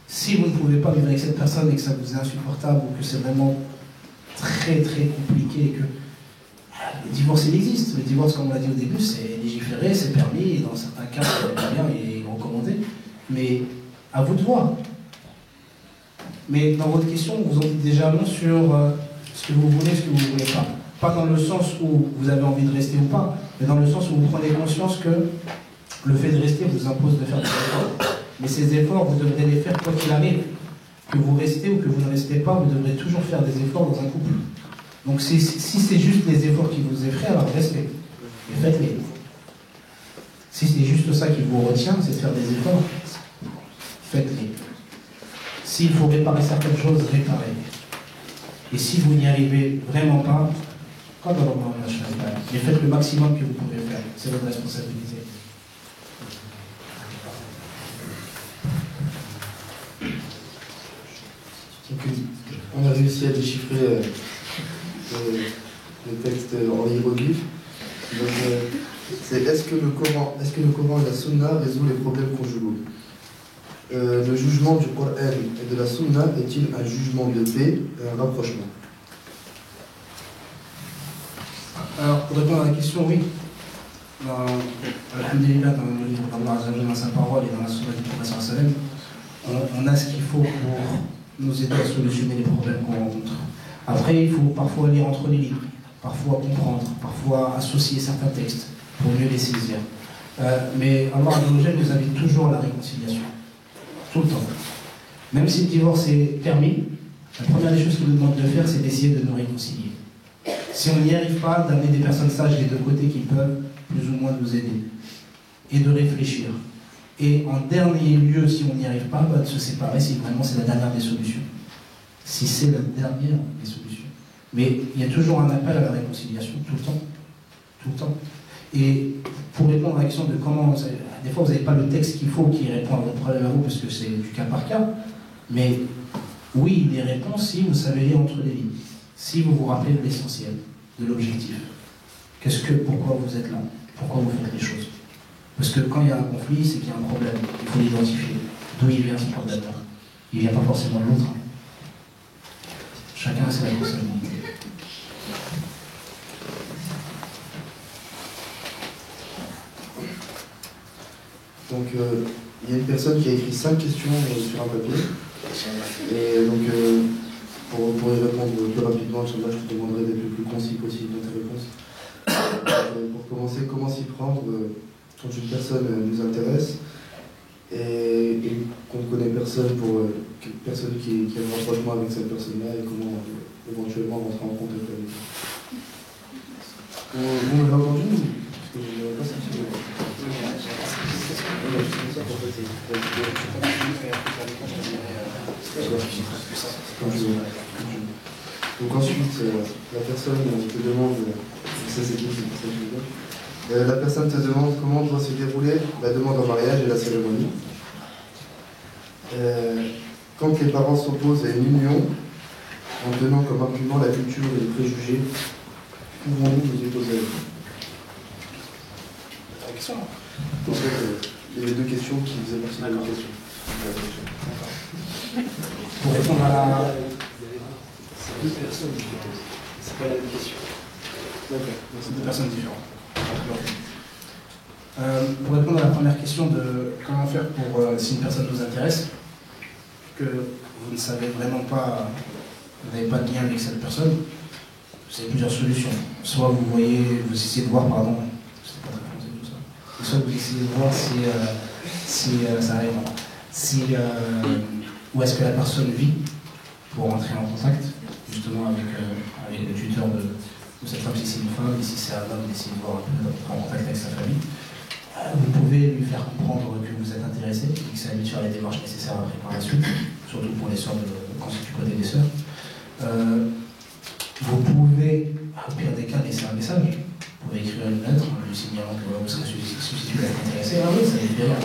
B: Si vous ne pouvez pas vivre avec cette personne et que ça vous est insupportable ou que c'est vraiment très très compliqué et que le divorce il existe. Le divorce, comme on l'a dit au début, c'est légiféré, c'est permis, et dans certains cas, c'est bien et recommandé. Mais à vous de voir. Mais dans votre question, vous en dites déjà long sur ce que vous voulez, ce que vous ne voulez pas. Pas dans le sens où vous avez envie de rester ou pas, mais dans le sens où vous prenez conscience que le fait de rester vous impose de faire des efforts. Mais ces efforts, vous devrez les faire quoi qu'il arrive. Que vous restez ou que vous ne restez pas, vous devrez toujours faire des efforts dans un couple. Donc si c'est juste les efforts qui vous effraient, alors restez. Et faites-les. Si c'est juste ça qui vous retient, c'est de faire des efforts, faites-les. S'il faut réparer certaines choses, réparez. Et si vous n'y arrivez vraiment pas, mais faites le maximum que vous pouvez faire. C'est votre responsabilité.
C: Donc, on a réussi à déchiffrer le texte en hiéroglyphe. Donc, c'est est-ce que le Coran et la Sunna résout les problèmes conjugaux? Le jugement du Coran et de la Sunna est-il un jugement de paix et un rapprochement?
B: Alors, pour répondre à la question, oui. Dans le livre d'Allah Azzawajal, dans sa parole et dans la Sunna du professeur Salem, on a ce qu'il faut pour nous aider à solutionner les problèmes qu'on rencontre. Après, il faut parfois lire entre les lignes, parfois comprendre, parfois associer certains textes pour mieux les saisir. Mais Allah Azzawajal nous invite toujours à la réconciliation. Tout le temps. Même si le divorce est permis, la première des choses qu'il nous demande de faire, c'est d'essayer de nous réconcilier. Si on n'y arrive pas, d'amener des personnes sages des deux côtés qui peuvent plus ou moins nous aider. Et de réfléchir. Et en dernier lieu, si on n'y arrive pas, de se séparer si vraiment c'est la dernière des solutions. Si c'est la dernière des solutions. Mais il y a toujours un appel à la réconciliation, tout le temps. Tout le temps. Et pour répondre à la question de comment... Des fois, vous n'avez pas le texte qu'il faut qui répond à votre problème à vous, parce que c'est du cas par cas. Mais oui, des réponses si vous savez lire entre les lignes. Si vous vous rappelez de l'essentiel, de l'objectif. Pourquoi vous êtes là? Pourquoi vous faites les choses? Parce que quand il y a un conflit, c'est qu'il y a un problème. Il faut l'identifier. D'où il vient ce problème? Il ne vient pas forcément de l'autre. Chacun a ses responsabilités.
C: Donc, il y a une personne qui a écrit 5 questions sur un papier. Et donc, pour y répondre plus rapidement, je te demanderai d'être le plus concis possible dans tes réponses. Pour commencer, comment s'y prendre quand une personne nous intéresse et qu'on ne connaît personne personne qui a un rapprochement avec cette personne-là et comment éventuellement rentrer en contact avec elle. Vous m'avez entendu? Parce que je n'avais pas senti. Donc ensuite, la personne te demande, ça c'est tout, c'est ça que je veux dire. La personne te demande comment doit se dérouler la demande en mariage et la cérémonie. Quand les parents s'opposent à une union, en tenant comme argument la culture et les préjugés, pouvons-nous nous opposer à eux?
B: La question.
C: En fait, il y avait 2 questions qui faisaient partie de la question.
B: Pour répondre à la...
C: C'est 2 personnes différentes. C'est pas la même question.
B: D'accord, c'est 2 personnes différentes. Pour répondre à la première question de comment faire pour si une personne nous intéresse, que vous ne savez vraiment pas, vous n'avez pas de lien avec cette personne, vous avez plusieurs solutions. Soit vous essayez de voir, pardon, je ne sais pas très français tout ça, soit vous essayez de voir si ça arrive. où est-ce que la personne vit pour entrer en contact justement avec le tuteur de cette femme, si c'est une femme, et si c'est un homme, d'essayer de voir un peu d'entrer en contact avec sa famille. Vous pouvez lui faire comprendre que vous êtes intéressé et que c'est à lui de faire les démarches nécessaires après par la suite, surtout pour les sœurs, quand c'est du côté des sœurs. Vous pouvez, au pire des cas, laisser un message. Vous pouvez écrire une lettre en lui signalant que vous serez susceptible d'être intéressé. Ah oui, ça veut dire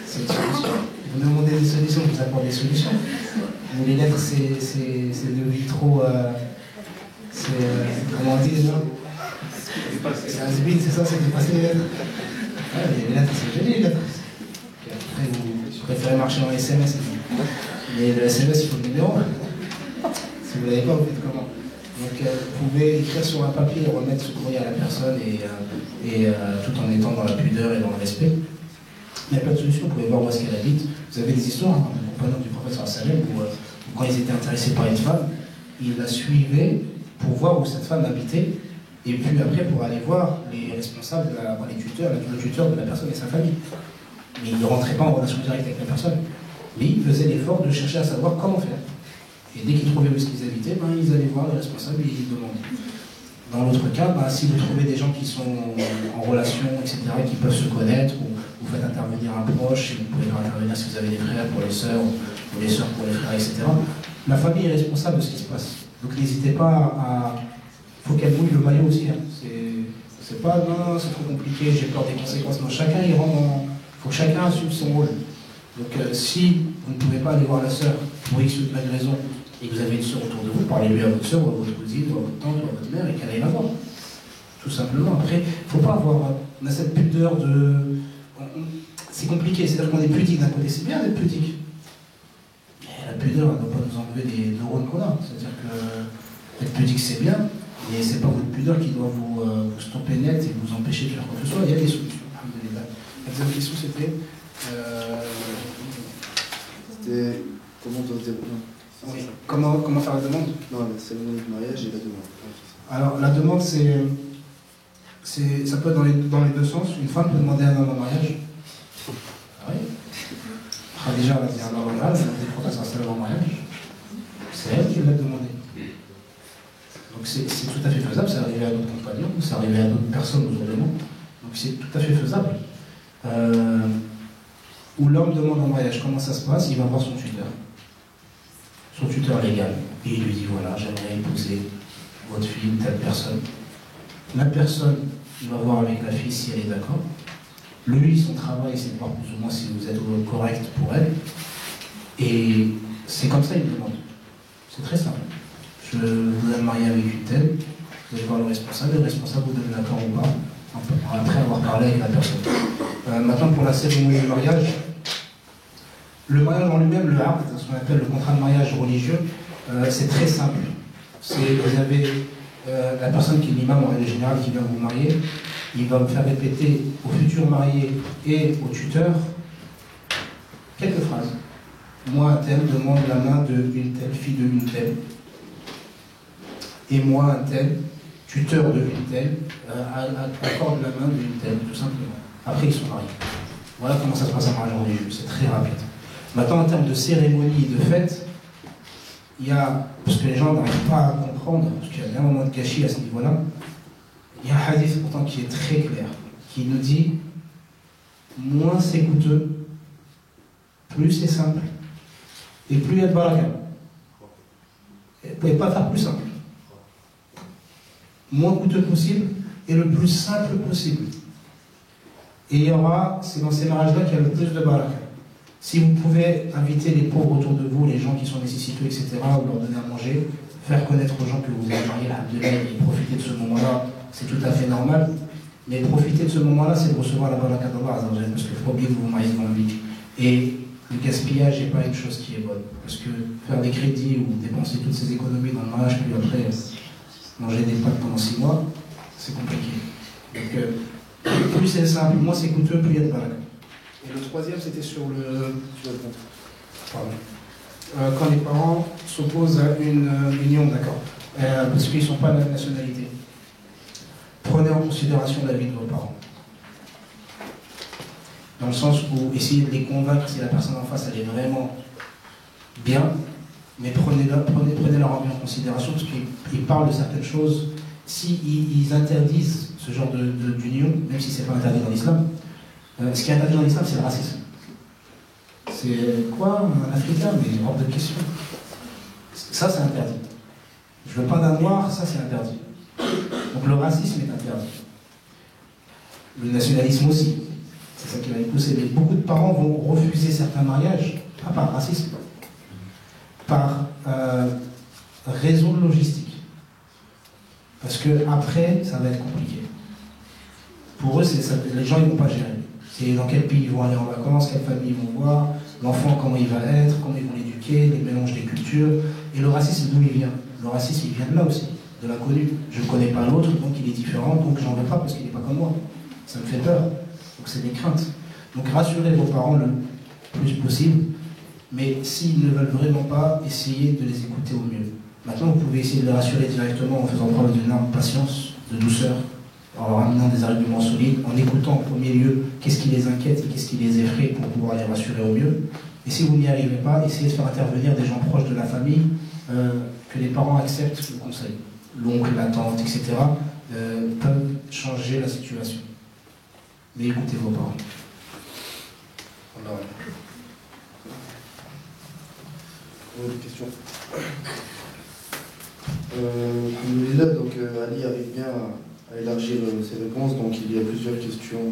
B: c'est une solution. Vous demandez des solutions, vous apportez des solutions. Mais les lettres, c'est devenu trop. Comment on dit déjà? C'est un zbin, c'est ça, c'est dépasser les lettres. Ouais, les lettres, c'est joli, les lettres. Après, vous préférez marcher en SMS. Mais le SMS, il faut le numéro. Si vous ne l'avez pas, vous faites comment? Donc, vous pouvez écrire sur un papier et remettre ce courrier à la personne tout en étant dans la pudeur et dans le respect. Il n'y a pas de solution, vous pouvez voir où est-ce qu'elle habite. Vous avez des histoires, hein, des compagnons du professeur Salem, où quand ils étaient intéressés par une femme, ils la suivaient pour voir où cette femme habitait, et puis après pour aller voir les responsables, les tuteurs, le tuteur de la personne et sa famille. Mais ils ne rentraient pas en relation directe avec la personne. Mais ils faisaient l'effort de chercher à savoir comment faire. Et dès qu'ils trouvaient où est-ce qu'ils habitaient, ils allaient voir les responsables et ils demandaient. Dans l'autre cas, si vous trouvez des gens qui sont en relation, etc., qui peuvent se connaître, ou vous faites intervenir un proche, et vous pouvez faire intervenir si vous avez des frères pour les sœurs, ou les sœurs pour les frères, etc. La famille est responsable de ce qui se passe. Donc n'hésitez pas à... Il faut qu'elle mouille le maillot aussi. Hein. C'est pas, non, c'est trop compliqué, j'ai peur des conséquences. Non, chacun il rentre en... Il faut que chacun assume son rôle. Donc si vous ne pouvez pas aller voir la sœur pour X ou Y raison, et que vous avez une sœur autour de vous, parlez-lui à votre sœur, ou à votre cousine, ou à votre tante, ou à votre mère, et qu'elle aille la voir. Tout simplement. Après, il ne faut pas avoir... On a cette pudeur de... C'est compliqué, c'est-à-dire qu'on est pudique d'un côté, c'est bien d'être pudique. Mais la pudeur, elle ne doit pas nous enlever des neurones qu'on a. C'est-à-dire que être pudique, c'est bien, mais c'est pas votre pudeur qui doit vous stopper net et vous empêcher de faire quoi que ce soit. Il y a des solutions. La deuxième question, c'était...
C: C'était... Comment on doit se débrouiller?
B: Oui. Comment faire la demande?
C: Non, la cérémonie de mariage et la demande.
B: Alors, la demande, ça peut être dans les deux sens. Une femme peut demander un homme en mariage. Ah oui. Khadija a dit un homme en mariage, elle a dit professeur Salem en mariage. C'est elle qui l'a demandé. Donc c'est tout à fait faisable, c'est arrivé à d'autres compagnons, c'est arrivé à d'autres personnes autour de nous. Donc c'est tout à fait faisable. Où l'homme demande en mariage, comment ça se passe? Il va voir son tuteur légal, et il lui dit voilà, j'aimerais épouser votre fille, telle personne. La personne, il va voir avec la fille si elle est d'accord. Lui, son travail, c'est de voir plus ou moins si vous êtes correct pour elle. Et c'est comme ça qu'il demande. C'est très simple. Je voudrais me marier avec une telle, vous allez voir le responsable vous donne l'accord ou pas, après avoir parlé avec la personne. Maintenant, pour la cérémonie du mariage, le mariage en lui-même, le aqd, ce qu'on appelle le contrat de mariage religieux, c'est très simple. Vous avez la personne qui est l'imam en règle générale qui vient vous marier, il va me faire répéter au futur marié et au tuteur quelques phrases. Moi, un tel demande la main d'une telle, fille de une telle. Et moi, un tel, tuteur de une telle, accorde la main d'une telle, tout simplement. Après, ils sont mariés. Voilà comment ça se passe en mariage religieux, c'est très rapide. Maintenant, en termes de cérémonie et de fête, il y a, parce que les gens n'arrivent pas à comprendre, parce qu'il y a un moment de gâchis à ce niveau-là, il y a un hadith pourtant qui est très clair, qui nous dit moins c'est coûteux, plus c'est simple, et plus il y a de baraka. Vous ne pouvez pas faire plus simple. Moins coûteux possible et le plus simple possible. Et il y aura, c'est dans ces mariages-là qu'il y a le plus de baraka. Si vous pouvez inviter les pauvres autour de vous, les gens qui sont nécessiteux, etc., ou leur donner à manger, faire connaître aux gens que vous avez marié, et profiter de ce moment-là, c'est tout à fait normal. Mais profiter de ce moment-là, c'est de recevoir la baraka d'Allah, parce qu'il ne faut pas oublier que vous vous mariez devant lui. Et le gaspillage n'est pas une chose qui est bonne. Parce que faire des crédits ou dépenser toutes ces économies dans le mariage, puis après manger des pâtes pendant 6 mois, c'est compliqué. Donc, plus c'est simple, moins c'est coûteux, plus il y a de baraka. Et le troisième, c'était sur le pardon. Quand les parents s'opposent à une union, d'accord, parce qu'ils ne sont pas de la même nationalité. Prenez en considération la vie de vos parents. dans le sens où essayer de les convaincre si la personne en face elle est vraiment bien, mais prenez-leur en considération parce qu'ils parlent de certaines choses. Si ils interdisent ce genre d'union, même si c'est pas interdit dans l'islam, ce qui est interdit dans l'islam, c'est le racisme. C'est quoi un Africain? Mais hors de question. Ça, c'est interdit. Je veux pas d'un noir, ça, c'est interdit. Donc le racisme est interdit. Le nationalisme aussi. C'est ça qui va les pousser. Mais beaucoup de parents vont refuser certains mariages, pas par racisme, par raison de logistique. Parce que après, ça va être compliqué. Pour eux, les gens ils vont pas gérer. C'est dans quel pays ils vont aller en vacances, quelle famille ils vont voir, l'enfant comment il va être, comment ils vont l'éduquer, les mélanges des cultures. Et le racisme, d'où il vient? Le racisme, il vient de là aussi, de l'inconnu. Je ne connais pas l'autre, donc il est différent, donc j'en veux pas parce qu'il n'est pas comme moi. Ça me fait peur. Donc c'est des craintes. Donc rassurez vos parents le plus possible, mais s'ils ne veulent vraiment pas, essayez de les écouter au mieux. Maintenant, vous pouvez essayer de les rassurer directement en faisant preuve d'une énorme patience, de douceur, en leur amenant des arguments solides, en écoutant en premier lieu qu'est-ce qui les inquiète et qu'est-ce qui les effraie pour pouvoir les rassurer au mieux. Et si vous n'y arrivez pas, essayez de faire intervenir des gens proches de la famille, que les parents acceptent le conseil. L'oncle, la tante, etc. Peuvent changer la situation. Mais écoutez vos parents.
C: Voilà. Autre question. Alhamdoulilah, donc Ali arrive bien à élargir ses réponses, donc il y a plusieurs questions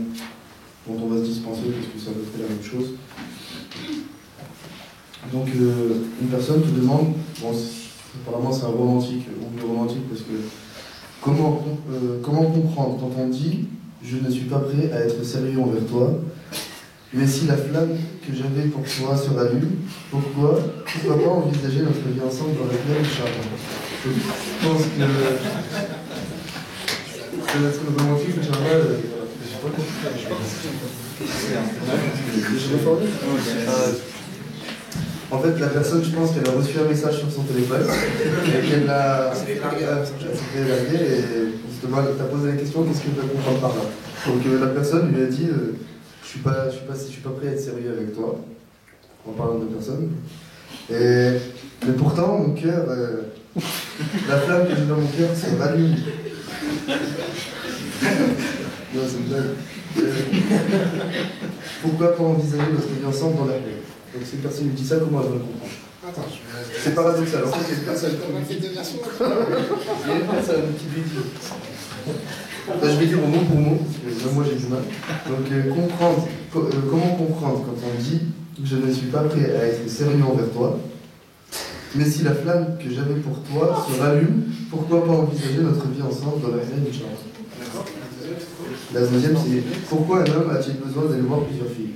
C: dont on va se dispenser parce que c'est à peu près la même chose. Donc une personne te demande, bon, apparemment c'est un romantique ou une romantique parce que comment comprendre quand on dit je ne suis pas prêt à être sérieux envers toi, mais si la flamme que j'avais pour toi se rallume, pourquoi pas envisager notre vie ensemble dans la pleine Inch'Allah? Je pense que ça va être romantique, Inch'Allah. J'ai pas compris. Je réforme. En fait, la personne, je pense qu'elle a reçu un message sur son téléphone et qu'elle a s'est fait larguer et justement, elle t'a posé la question qu'est-ce que tu veux comprendre par là. Donc la personne lui a dit je suis pas prêt à être sérieux avec toi, en parlant de personne. Mais pourtant, mon cœur, la flamme que j'ai dans mon cœur se rallume. Non, c'est une blague. Pourquoi pas envisager notre vie ensemble dans la paix? Donc si une personne lui dit ça, comment elle va le comprendre?
D: Attends,
C: c'est paradoxal. En fait, il y a une personne
D: on a fait deux versions.
C: il y a une personne qui lui dit. Je vais dire mot pour mot, parce que même moi j'ai du mal. Donc comment comprendre quand on dit je ne suis pas prêt à être sérieux envers toi, mais si la flamme que j'avais pour toi se rallume, pourquoi pas envisager notre vie ensemble dans la vie Inch'Allah?
D: D'accord.
C: La deuxième, c'est pourquoi un homme a-t-il besoin d'aller voir plusieurs filles?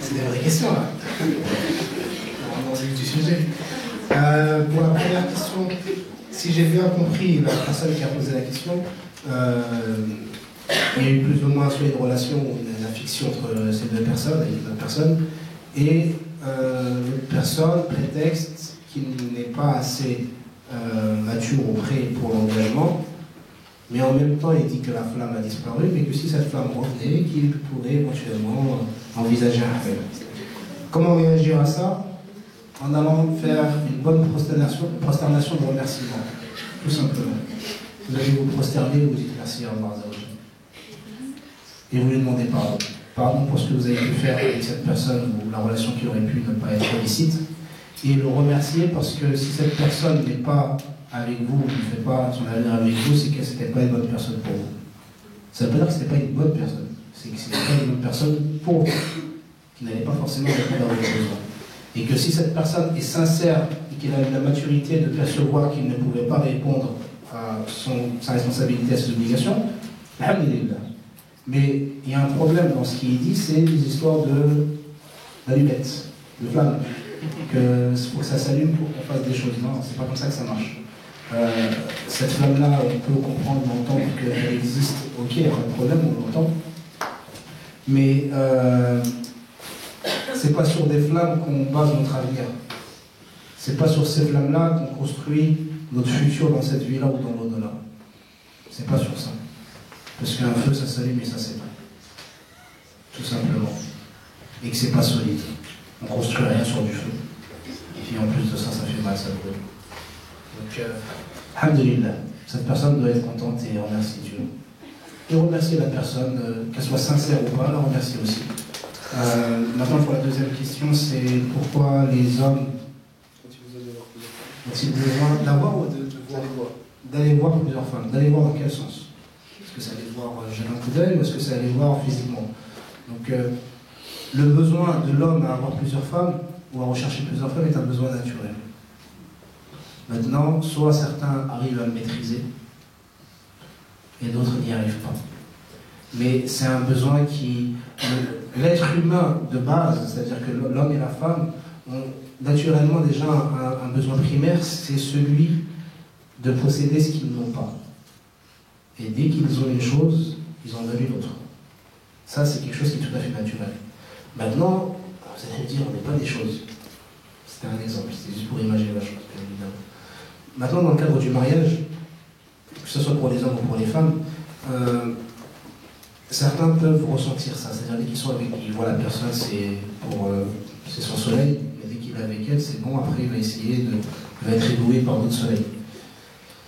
B: C'est des vraies questions là. On va du sujet. Pour la première question, si j'ai bien compris la personne qui a posé la question, il y a eu plus ou moins une relation, la fiction entre ces deux personnes, et l'autre personne prétexte qu'il n'est pas assez mature ou prêt pour l'engagement, mais en même temps il dit que la flamme a disparu, mais que si cette flamme revenait, qu'il pourrait éventuellement envisager un appel. Comment réagir à ça? En allant faire une bonne prosternation de remerciement, tout simplement. Vous allez vous prosterner, vous dites merci à Allah. Et vous lui demandez pardon. Pardon pour ce que vous avez pu faire avec cette personne ou la relation qui aurait pu ne pas être illicite. Et le remercier parce que si cette personne n'est pas avec vous, ou ne fait pas son avenir avec vous, c'est que ce n'était pas une bonne personne pour vous. Ça ne veut pas dire que ce n'était pas une bonne personne, c'est que ce n'était pas une bonne personne pour vous, qui n'allait pas forcément répondre à vos besoins. Et que si cette personne est sincère et qu'il a eu la maturité de percevoir qu'il ne pouvait pas répondre à sa responsabilité, à ses obligations, alhamdulillah. Mais il y a un problème dans ce qu'il dit, c'est les histoires d'allumettes, de flammes. Il faut que ça s'allume pour qu'on fasse des choses. Non, c'est pas comme ça que ça marche. Cette flamme-là, on peut comprendre, entendre qu'elle existe. Ok, il n'y a pas de problème, on l'entend. Mais c'est pas sur des flammes qu'on base notre avenir. C'est pas sur ces flammes-là qu'on construit notre futur dans cette vie-là ou dans l'au-delà. C'est pas sur ça. Parce qu'un feu, ça s'allume et ça s'éteint. Tout simplement. Et que c'est pas solide. On construit rien sur du feu. Et puis en plus de ça, ça fait mal, ça brûle. Donc, alhamdulillah, cette personne doit être contente et remercier Dieu. Et remercier la personne, qu'elle soit sincère ou pas, la remercier aussi. Maintenant, pour la deuxième question, c'est pourquoi les hommes ont-ils besoin d'avoir ou d'aller voir plusieurs femmes? D'aller voir dans quel sens? Est-ce que c'est aller voir jeter un coup d'œil ou est-ce que c'est aller voir physiquement? Donc, le besoin de l'homme à avoir plusieurs femmes ou à rechercher plusieurs femmes est un besoin naturel. Maintenant, soit certains arrivent à le maîtriser et d'autres n'y arrivent pas. Mais c'est un besoin qui... L'être humain de base, c'est-à-dire que l'homme et la femme ont naturellement déjà un besoin primaire, c'est celui de posséder ce qu'ils n'ont pas. Et dès qu'ils ont une chose, ils en veulent une autre. Ça, c'est quelque chose qui est tout à fait naturel. Maintenant, vous allez me dire, on n'est pas des choses. C'était un exemple, c'était juste pour imaginer la chose, bien évidemment. Maintenant, dans le cadre du mariage, que ce soit pour les hommes ou pour les femmes, certains peuvent ressentir ça. C'est-à-dire, dès qu'ils sont avec, ils voient la personne, c'est son soleil, mais dès qu'il est avec elle, c'est bon, après il va essayer il va être ébloui par d'autres soleils.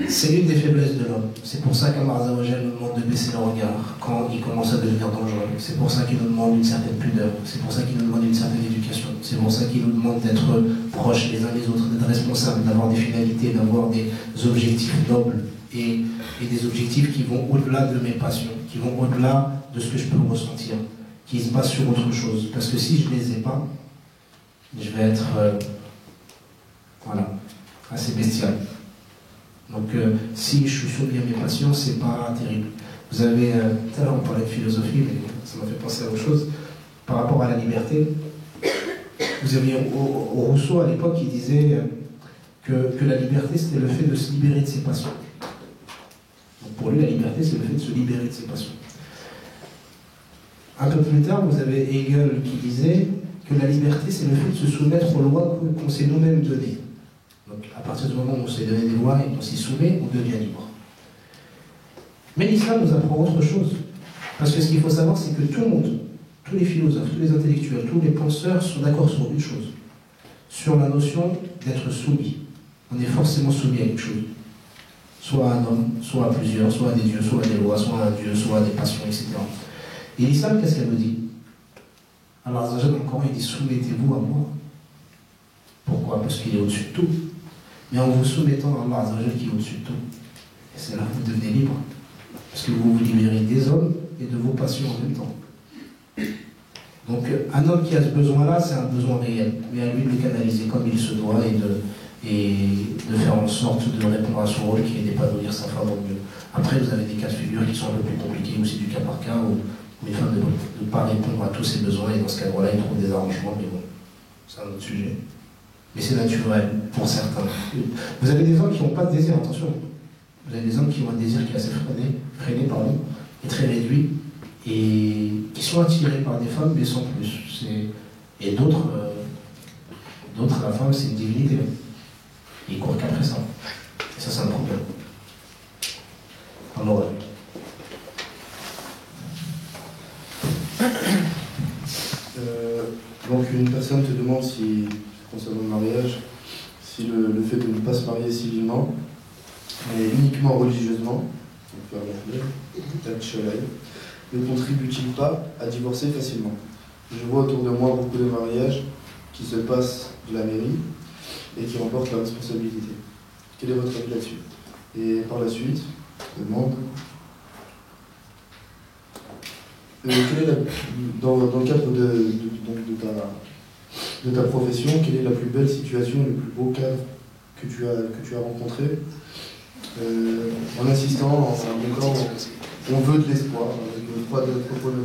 B: C'est l'une des faiblesses de l'homme. C'est pour ça qu'Allah Azza wa Jalla nous demande de baisser le regard quand il commence à devenir dangereux. C'est pour ça qu'il nous demande une certaine pudeur. C'est pour ça qu'il nous demande une certaine éducation. C'est pour ça qu'il nous demande d'être proches les uns des autres, d'être responsables, d'avoir des finalités, d'avoir des objectifs nobles et des objectifs qui vont au-delà de mes passions, qui vont au-delà de ce que je peux ressentir, qui se basent sur autre chose. Parce que si je ne les ai pas, je vais être assez bestial. Donc, si je suis soumis à mes passions, c'est pas terrible. Vous avez, tout à l'heure on parlait de philosophie, mais ça m'a fait penser à autre chose. Par rapport à la liberté, vous aviez au Rousseau à l'époque qui disait que la liberté c'était le fait de se libérer de ses passions. Donc pour lui, la liberté c'est le fait de se libérer de ses passions. Un peu plus tard, vous avez Hegel qui disait que la liberté c'est le fait de se soumettre aux lois qu'on s'est nous-mêmes données. Donc, à partir du moment où on s'est donné des lois et qu'on s'y soumet, on devient libre. Mais l'islam nous apprend autre chose. Parce que ce qu'il faut savoir, c'est que tout le monde, tous les philosophes, tous les intellectuels, tous les penseurs sont d'accord sur une chose. Sur la notion d'être soumis. On est forcément soumis à quelque chose. Soit à un homme, soit à plusieurs, soit à des dieux, soit à des lois, soit à un dieu, soit à des passions, etc. Et l'islam, qu'est-ce qu'elle nous dit? Alors, Azzajal, dans le Coran, il dit soumettez-vous à moi. Pourquoi? Parce qu'il est au-dessus de tout. Mais en vous soumettant à Allah Azzawajal qui est au-dessus de tout, et c'est là que vous devenez libre. Parce que vous vous libérez des hommes et de vos passions en même temps. Donc un homme qui a ce besoin-là, c'est un besoin réel. Mais à lui de le canaliser comme il se doit et de faire en sorte de répondre à son rôle qui est d'épanouir sa femme au mieux. Après, vous avez des cas de figure qui sont un peu plus compliqués, aussi du cas par cas, où les femmes ne peuvent pas répondre à tous ces besoins et dans ce cadre-là, ils trouvent des arrangements, mais bon, c'est un autre sujet. Mais c'est naturel pour certains. Vous avez des hommes qui n'ont pas de désir, attention. Vous avez des hommes qui ont un désir qui est assez freiné, et très réduit, et qui sont attirés par des femmes, mais sans plus. Et d'autres, la femme, c'est une divinité. Ils courent qu'après ça. Et ça, c'est un problème. Alors,
C: donc une personne te demande si, concernant le mariage, si le fait de ne pas se marier civilement, mais uniquement religieusement, ne contribue-t-il pas à divorcer facilement? Je vois autour de moi beaucoup de mariages qui se passent de la mairie et qui remportent la responsabilité. Quel est votre avis là-dessus? Et par la suite, je demande, dans le cadre de ta profession, quelle est la plus belle situation, le plus beau cadre que tu as rencontré, en insistant, en disant on veut de l'espoir, avec pas de propos de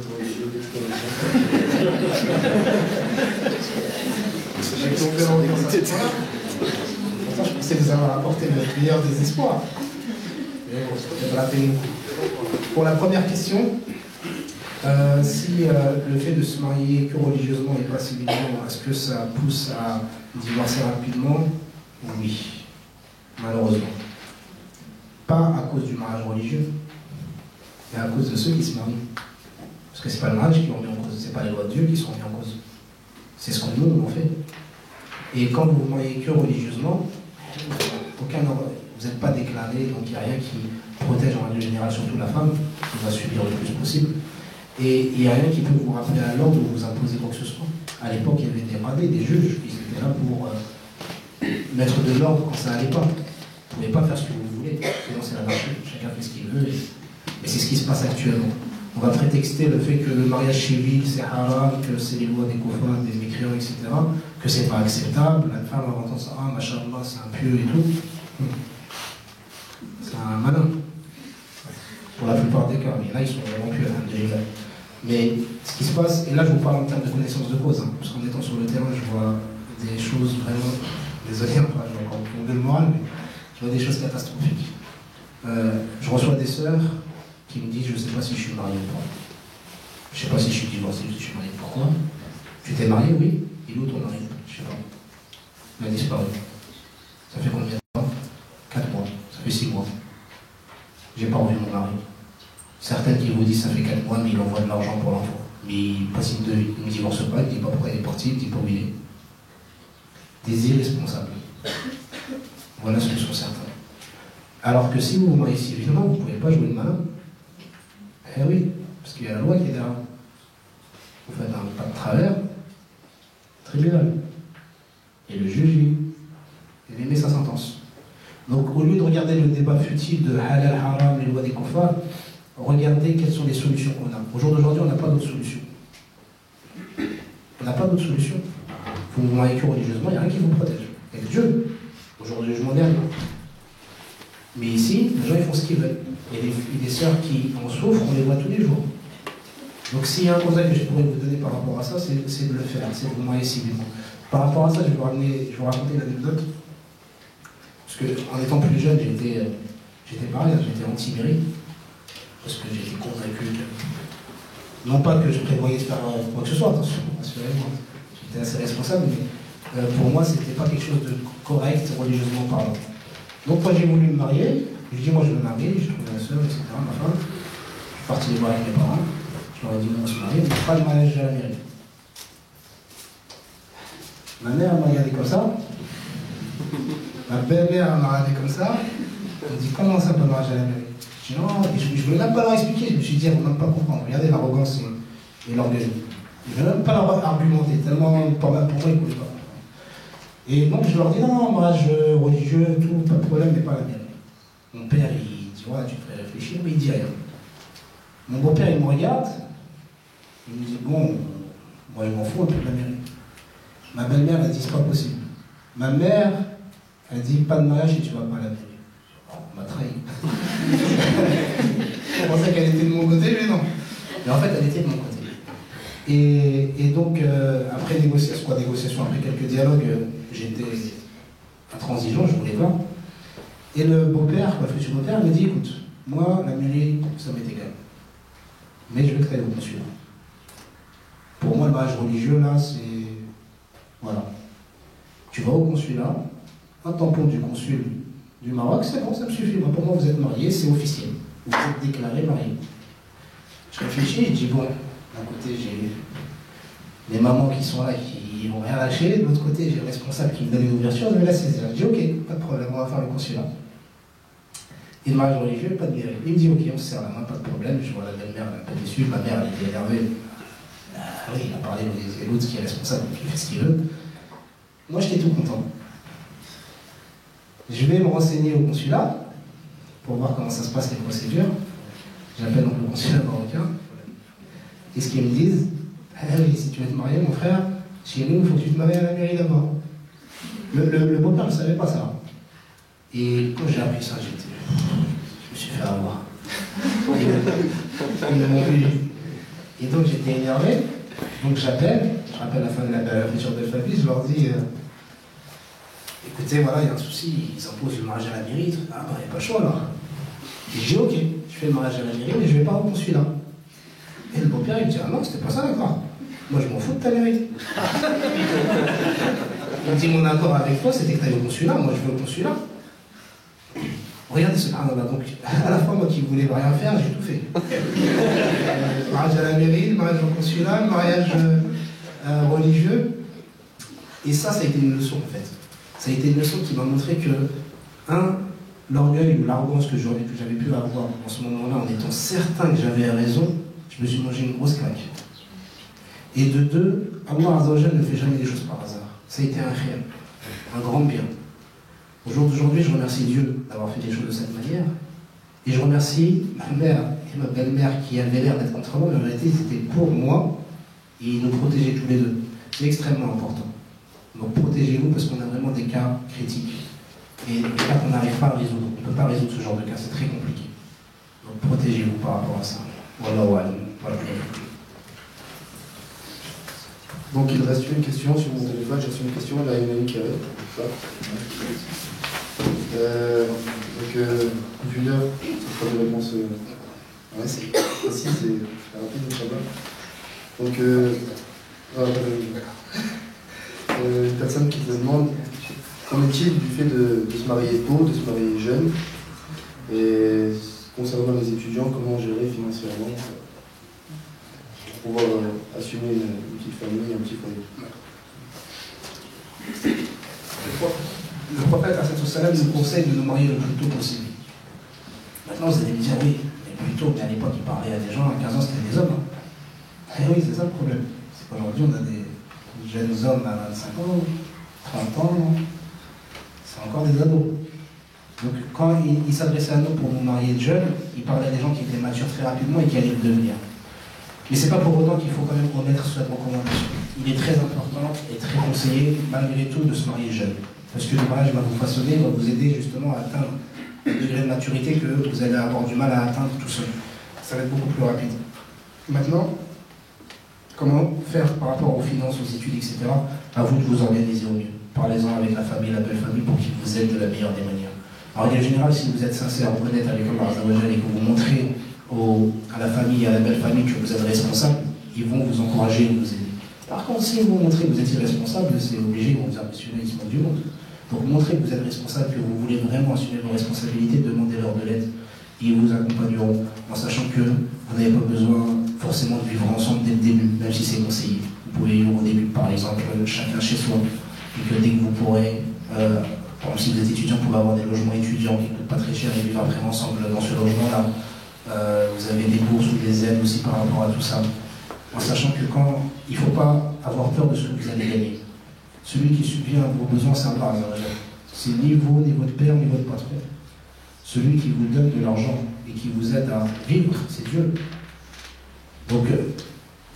B: je pensais que vous avez apporté le meilleur des espoirs. Mais bon, c'est peut-être la peine. Pour la première question, si le fait de se marier que religieusement et pas civilement, est-ce que ça pousse à divorcer rapidement? Oui. malheureusement. Pas à cause du mariage religieux, mais à cause de ceux qui se marient. Parce que c'est pas le mariage qui ont mis en cause, c'est pas les lois de Dieu qui sont mis en cause. C'est ce que nous on fait. Et quand vous vous mariez que religieusement, vous n'êtes pas déclaré, donc il n'y a rien qui protège en règle générale, surtout la femme, qui va subir le plus possible. Et il n'y a rien qui peut vous rappeler à l'ordre ou vous imposer quoi que ce soit. À l'époque, il y avait des radés, des juges, qui étaient là pour mettre de l'ordre quand ça n'allait pas. Vous ne pouvez pas faire ce que vous voulez, sinon c'est l'anarchie, chacun fait ce qu'il veut. Et c'est ce qui se passe actuellement. On va prétexter le fait que le mariage civil c'est haram, que c'est les lois des coffins, des mécréants, etc., que c'est pas acceptable. La femme va entendre ça, ah, machallah, c'est un pieux et tout. C'est un malin. Pour la plupart des cas, mais là ils sont vraiment pieux, alhamdoulilah. Mais ce qui se passe, et là je vous parle en termes de connaissance de cause, parce qu'en étant sur le terrain, je vois des choses vraiment, désolé, enfin, je vais encore tomber le moral, mais je vois des choses catastrophiques. Je reçois des sœurs qui me disent, je ne sais pas si je suis marié ou pas. Je ne sais pas si je suis divorcé ou si je suis marié. Pourquoi? Tu t'es marié, oui. Il est où ton mari? Je ne sais pas. Il a disparu. Ça fait combien de temps? 4 mois. Ça fait 6 mois. J'ai pas revu mon mari. Certains qui vous disent ça fait 4 mois, mais il envoie de l'argent pour l'enfant. Mais il passe une devis, il ne me divorce pas, il ne dit pas pourquoi il est parti, il ne dit pas où il est. Des irresponsables. Voilà ce que sont certains. Alors que si vous vous mariez civilement, vous ne pouvez pas jouer le malin. Eh oui, parce qu'il y a la loi qui est derrière. Vous faites un pas de travers, tribunal. Et le juge, il émet sa sentence. Donc au lieu de regarder le débat futile de halal, haram, les lois des koufars, regardez quelles sont les solutions qu'on a. Au jour d'aujourd'hui, on n'a pas d'autre solution. On n'a pas d'autre solution. Vous vous mariez que religieusement, il n'y a rien qui vous protège. Il y a Dieu. Au jour du jugement dernier. Mais ici, les gens ils font ce qu'ils veulent. Et les sœurs qui en souffrent, on les voit tous les jours. Donc s'il y a un conseil que je pourrais vous donner par rapport à ça, c'est de le faire, c'est de vous marier civilement. Par rapport à ça, je vais vous raconter une anecdote. Parce qu'en étant plus jeune, j'étais pareil, j'étais anti-mairie. Parce que j'étais convaincu que... Non pas que je prévoyais de faire quoi que ce soit, attention, assurément. J'étais assez responsable, mais pour moi, c'était pas quelque chose de correct, religieusement parlant. Donc quand j'ai voulu me marier, je dis moi je veux me marier, j'ai trouvé la sœur, etc., ma femme. Je suis parti les voir avec mes parents, je leur ai dit on se marie, mais pas de mariage à la mairie. Ma mère m'a regardé comme ça, ma belle-mère m'a regardé comme ça, elle me dit comment ça pas de mariage à la mairie? Je dis non, je ne voulais même pas leur expliquer, je me suis dit elle ne va même pas comprendre, regardez l'arrogance et l'orgueil. Je ne vais même pas leur argumenter, tellement pour moi ils ne pouvaient pas. Et donc je leur dis non, mariage religieux, tout, pas de problème, mais pas la mairie. Mon père, il dit, ouais, tu devrais réfléchir, mais il dit rien. Mon beau-père, il me regarde, il me dit, bon, moi, je m'en fous un peu de la mairie. Ma belle-mère, elle a dit, c'est pas possible. Ma mère, elle dit, pas de mariage et tu vas pas à la mairie. Oh, on m'a trahi. Je pensais qu'elle était de mon côté, mais non. Mais en fait, elle était de mon côté. Et donc, après négociation, après quelques dialogues, j'étais intransigeant, je voulais pas. Et le beau-père, le futur beau-père, me dit, écoute, moi, la mairie, ça m'est égal. Mais je vais créer le consulat. Pour moi, le mariage religieux, là, c'est... Voilà. Tu vas au consulat, un tampon du consul du Maroc, c'est bon, ça me suffit. Moi, pour moi, vous êtes mariés, c'est officiel. Vous êtes déclaré marié. Je réfléchis, je dis, bon, d'un côté, j'ai les mamans qui sont là, qui n'ont rien lâché. De l'autre côté, j'ai le responsable qui me donne une ouverture, je vais la saisir. Je dis, ok, pas de problème, on va faire le consulat. Et le mariage religieux, pas de mairie. Il me dit, ok, on se serre la main, pas de problème. Je vois la belle-mère, elle est un peu déçue. Ma mère, elle était énervée. Ah oui, il a parlé de l'autre qui est responsable, qui fait ce qu'il veut. Moi, j'étais tout content. Je vais me renseigner au consulat pour voir comment ça se passe, les procédures. J'appelle donc le consulat marocain. Qu'est-ce qu'ils me disent? Ah oui, si tu veux te marier, mon frère, chez nous, il faut que tu te maries à la mairie d'abord. Le beau-père ne savait pas ça. Et quand j'ai appris ça, je me suis fait avoir. Ils ne m'ont plus. Et donc j'étais énervé. Donc je rappelle la fin de la future de famille, je leur dis écoutez, voilà, il y a un souci, ils imposent le mariage à la mairie. Ah bah, il n'y a pas le choix là. Et je dis ok, je fais le mariage à la mairie, mais je ne vais pas au consulat. Et le beau-père, il me dit ah non, c'était pas ça l'accord. Moi je m'en fous de ta mairie. Il me dit mon accord avec toi, c'était que tu ailles au consulat, moi je veux au consulat. Regardez subhanallah, donc à la fois moi qui voulais rien faire, j'ai tout fait. Mariage à la mairie, mariage au consulat, mariage religieux. Et ça a été une leçon en fait. Ça a été une leçon qui m'a montré que, l'orgueil ou l'arrogance que j'avais pu avoir en ce moment-là, en étant certain que j'avais raison, je me suis mangé une grosse claque. Et de deux, Allah Azza wa Jalla ne fait jamais des choses par hasard. Ça a été un khayr, un grand bien. Au jour d'aujourd'hui, je remercie Dieu d'avoir fait les choses de cette manière. Et je remercie ma mère et ma belle-mère qui avaient l'air d'être contre moi, mais en réalité, c'était pour moi et ils nous protégeaient tous les deux. C'est extrêmement important. Donc protégez-vous parce qu'on a vraiment des cas critiques. Et des cas qu'on n'arrive pas à résoudre. On ne peut pas résoudre ce genre de cas, c'est très compliqué. Donc protégez-vous par rapport à ça. Wallahu a'lam. Voilà.
C: Donc il reste une question sur mon téléphone, j'ai reçu une question, là il y en a une qui arrive. Donc, d'une heure, ce sera des réponses. Ouais, c'est rapide, Inch'Allah. Donc, une personne qui te demande qu'en est-il du fait de se marier tôt, de se marier jeune, et concernant les étudiants, comment gérer financièrement pour pouvoir assumer une petite famille, un petit foyer.
B: Le prophète sallam nous conseille de nous marier le plus tôt possible. Maintenant, vous allez me dire oui, mais plus tôt, mais à l'époque, il parlait à des gens, à 15 ans, c'était des hommes. Hein. Eh oui, c'est ça le problème. C'est qu'aujourd'hui, on a des jeunes hommes à 25 ans, 30 ans, c'est encore des ados. Donc, quand il s'adressait à nous pour nous marier de jeunes, il parlait à des gens qui étaient matures très rapidement et qui allaient le devenir. Mais c'est pas pour autant qu'il faut quand même omettre cette recommandation. Il est très important et très conseillé, malgré tout, de se marier jeune. Parce que le mariage va vous façonner, va vous aider justement à atteindre le degré de maturité que vous allez avoir du mal à atteindre tout seul. Ça va être beaucoup plus rapide. Maintenant, comment faire par rapport aux finances, aux études, etc. À vous de vous organiser au mieux. Parlez-en avec la famille, la belle famille, pour qu'ils vous aident de la meilleure des manières. Alors, en général, si vous êtes sincère, honnête avec Allah Azza wa Jalla et que vous montrez à la famille et à la belle famille que vous êtes responsable, ils vont vous encourager et vous aider. Par contre, si vous montrez que vous êtes irresponsable, c'est obligé, ils vont vous impressionner, ils se moquent du monde. Donc montrez que vous êtes responsable, que vous voulez vraiment assumer vos responsabilités, demandez-leur de l'aide. Ils vous accompagneront en sachant que vous n'avez pas besoin forcément de vivre ensemble dès le début, même si c'est conseillé. Vous pouvez vivre au début, par exemple, chacun chez soi, et que dès que vous pourrez, par exemple, si vous êtes étudiant, vous pouvez avoir des logements étudiants qui ne coûtent pas très cher et vivre après ensemble dans ce logement-là. Vous avez des bourses ou des aides aussi par rapport à tout ça, en sachant que il ne faut pas avoir peur de ce que vous allez gagner. Celui qui subvient à vos besoins, c'est Allah. C'est ni vous, ni votre père, ni votre patron. Celui qui vous donne de l'argent et qui vous aide à vivre, c'est Dieu. Donc,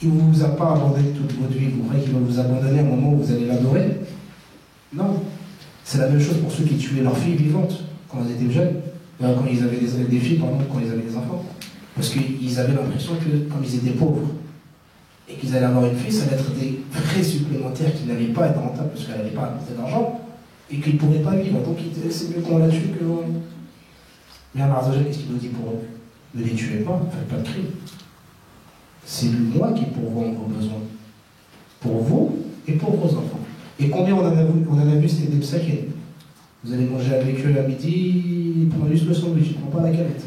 B: il ne vous a pas abandonné toute votre vie. Vous croyez qu'il va vous abandonner au moment où vous allez l'adorer? Non. C'est la même chose pour ceux qui tuaient leurs filles vivantes quand elles étaient jeunes. Quand ils avaient des filles, pardon, quand ils avaient des enfants. Parce qu'ils avaient l'impression que, comme ils étaient pauvres, et qu'ils allaient avoir une fille, ça allait être des frais supplémentaires qui n'allaient pas être rentables parce qu'elle n'allait pas apporter d'argent, et qu'ils ne pourraient pas vivre. Donc c'est mieux qu'on la tue que... Mais Allah Azza wa Jalla, qu'est-ce qu'il nous dit pour eux? Ne les tuez pas, ne faites pas de crime. C'est moi qui pourvois vos besoins. Pour vous et pour vos enfants. Et combien on en a vu, c'était des psaquets. Vous allez manger avec eux à midi, il prend juste le sandwich, il ne prend pas la galette.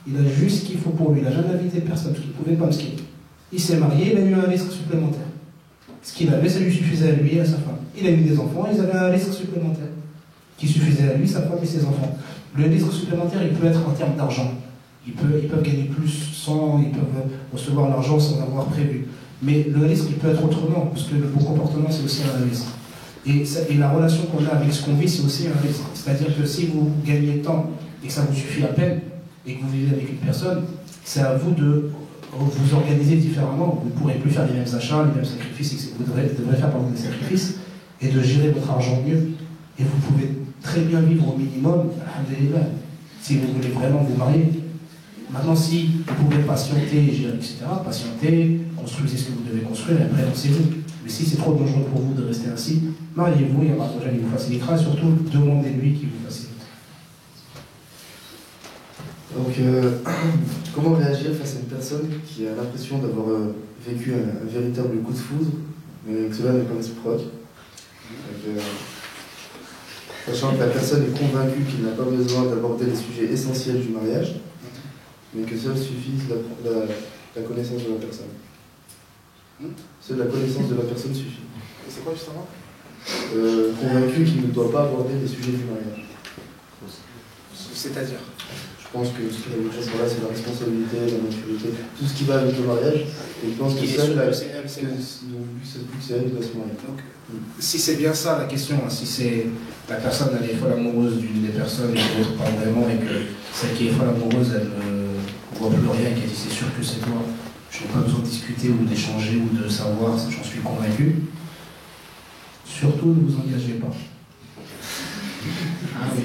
B: Il a juste ce qu'il faut pour lui, il n'a jamais invité personne, parce qu'il ne pouvait pas me skier. Il s'est marié, il a eu un risque supplémentaire. Ce qu'il avait, ça lui suffisait à lui et à sa femme. Il a eu des enfants, ils avaient un risque supplémentaire. Qui suffisait à lui, sa femme et ses enfants. Le risque supplémentaire, il peut être en termes d'argent. Ils peuvent gagner plus sans, ils peuvent recevoir l'argent sans avoir prévu. Mais le risque, il peut être autrement, parce que le bon comportement, c'est aussi un risque. Et la relation qu'on a avec ce qu'on vit, c'est aussi un risque. C'est-à-dire que si vous gagnez tant et que ça vous suffit à peine, et que vous vivez avec une personne, c'est à vous de vous organiser différemment. Vous ne pourrez plus faire les mêmes achats, les mêmes sacrifices, vous devrez faire des sacrifices, et de gérer votre argent mieux. Et vous pouvez très bien vivre au minimum, alhamdoulilah, si vous voulez vraiment vous marier. Maintenant, si vous pouvez patienter, gérer, etc., patienter, construisez ce que vous devez construire, et après, lancez-vous. Mais si c'est trop dangereux pour vous de rester ainsi, mariez-vous, et Allah vous facilitera, surtout demandez-lui qu'il vous facilite.
C: Donc, comment réagir face à une personne qui a l'impression d'avoir vécu un véritable coup de foudre, mais que cela n'est pas réciproque? Sachant que la personne est convaincue qu'il n'a pas besoin d'aborder les sujets essentiels du mariage, mais que seul suffise la connaissance de la personne. Seule la connaissance de la personne suffit.
B: C'est quoi justement?
C: Convaincu qu'il ne doit pas aborder les sujets du mariage.
B: C'est-à-dire?
C: Je pense que ce qu'il a dit là, c'est la responsabilité, la maturité, tout ce qui va avec le mariage. Et je pense que seule c'est elle qui doit se marier.
B: Donc, si c'est bien ça la question, hein, si c'est la personne elle est folle amoureuse d'une des personnes et l'autre pas vraiment, et que celle qui est folle amoureuse elle ne voit plus rien et qu'elle dit c'est sûr que c'est toi, je n'ai pas besoin de discuter ou d'échanger ou de savoir, j'en suis convaincu. Surtout ne vous engagez pas. Ah oui.